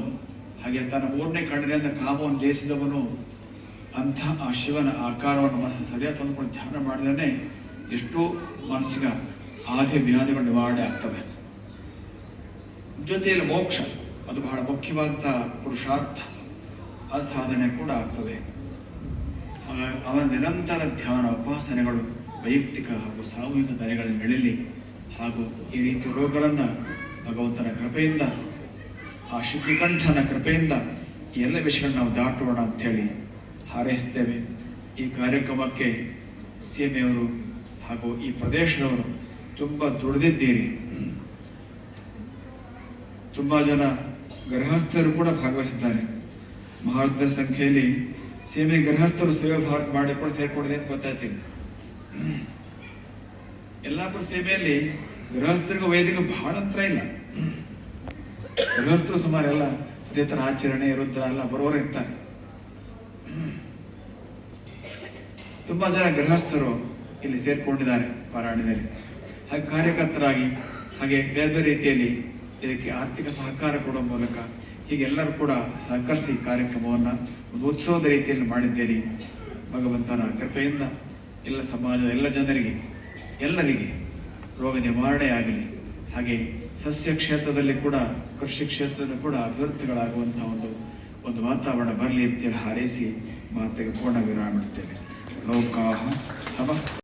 Speaker 1: ಹಾಗೆ ತನ್ನ 3ನೇ ಕಣ್ಣಿನಿಂದ ಕಾಮವನ್ನು ಜಯಿಸಿದವನು, ಅಂಥ ಆ ಶಿವನ ಆಕಾರವನ್ನು ಮನಸ್ಸು ಸರಿಯಾಗಿ ತಂದುಕೊಂಡು ಧ್ಯಾನ ಮಾಡಿದ್ರೆ ಎಷ್ಟೋ ಮನಸ್ಸಿಗೆ ಆದಿ ವ್ಯಾಧಿಗಳು ನಿವಾರಣೆ ಆಗ್ತವೆ. ಜೊತೆಯಲ್ಲಿ ಮೋಕ್ಷ, ಅದು ಬಹಳ ಮುಖ್ಯವಾದಂಥ ಪುರುಷಾರ್ಥ, ಆ ಸಾಧನೆ ಕೂಡ ಆಗ್ತದೆ. ಅವನ ನಿರಂತರ ಧ್ಯಾನ ಉಪಾಸನೆಗಳು ವೈಯಕ್ತಿಕ ಹಾಗೂ ಸಾಮೂಹಿಕ ದಯಗಳನ್ನು ಬೆಳೀಲಿ. ಹಾಗೂ ಈ ರೀತಿ ರೋಗಗಳನ್ನು ಭಗವಂತನ ಕೃಪೆಯಿಂದ, ಆ ಶ್ರೀಕಂಠನ ಕೃಪೆಯಿಂದ ಈ ಎಲ್ಲ ವಿಷಯಗಳನ್ನು ನಾವು ದಾಟೋಣ ಅಂಥೇಳಿ ಹಾರೈಸ್ತೇವೆ. ಈ ಕಾರ್ಯಕ್ರಮಕ್ಕೆ ಸೀಮೆಯವರು ಹಾಗೂ ಈ ಪ್ರದೇಶದವರು ತುಂಬ ದುಡಿದಿದ್ದೀರಿ. ತುಂಬಾ ಜನ ಗೃಹಸ್ಥರು ಕೂಡ ಭಾಗವಹಿಸಿದ್ದಾರೆ. ಭಾರತದ ಸಂಖ್ಯೆಯಲ್ಲಿ ಸೀಮೆ ಗೃಹಸ್ಥರು ಸೇವೆ ಭಾರತ ಮಾಡಿ ಕೂಡ ಸೇರ್ಕೊಂಡಿದೆ ಅಂತ ಗೊತ್ತಾಯ್ತೀವಿ. ಯಲ್ಲಾಪುರ ಸೀಮೆಯಲ್ಲಿ ಗೃಹಸ್ಥರಿಗೂ ವೈದಿಕ ಬಹಳ ಅಂತರ ಇಲ್ಲ. ಗೃಹಸ್ಥರು ಸುಮಾರು ಎಲ್ಲ ಇದೇ ತರ ಆಚರಣೆ ರುದ್ರ ಎಲ್ಲ ಬರೋರು ಇರ್ತಾರೆ. ತುಂಬಾ ಜನ ಗೃಹಸ್ಥರು ಇಲ್ಲಿ ಸೇರ್ಕೊಂಡಿದ್ದಾರೆ ಪಾರಾಯಣದಲ್ಲಿ. ಹಾಗೆ ಕಾರ್ಯಕರ್ತರಾಗಿ, ಹಾಗೆ ಬೇರೆ ಬೇರೆ ರೀತಿಯಲ್ಲಿ ಇದಕ್ಕೆ ಆರ್ಥಿಕ ಸಹಕಾರ ಕೊಡುವ ಮೂಲಕ ಹೀಗೆಲ್ಲರೂ ಕೂಡ ಸಹಕರಿಸಿ ಕಾರ್ಯಕ್ರಮವನ್ನು ಒಂದು ಉತ್ಸವದ ರೀತಿಯಲ್ಲಿ ಮಾಡಿದ್ದೇನೆ. ಭಗವಂತನ ಕೃಪೆಯಿಂದ ಎಲ್ಲ ಸಮಾಜದ ಎಲ್ಲ ಜನರಿಗೆ, ಎಲ್ಲರಿಗೆ ರೋಗ ನಿವಾರಣೆ ಆಗಲಿ. ಹಾಗೆ ಸಸ್ಯ ಕ್ಷೇತ್ರದಲ್ಲಿ ಕೂಡ, ಕೃಷಿ ಕ್ಷೇತ್ರದಲ್ಲಿ ಕೂಡ ಅಭಿವೃದ್ಧಿಗಳಾಗುವಂತಹ ಒಂದು ವಾತಾವರಣ ಬರಲಿ ಅಂತೇಳಿ ಹಾರೈಸಿ ಮಾತಿಗೆ ಪೂರ್ಣ ವಿರಾಮ ಇಡ್ತೇವೆ. ಲೋಕಾಹ ಸಮಸ್ತ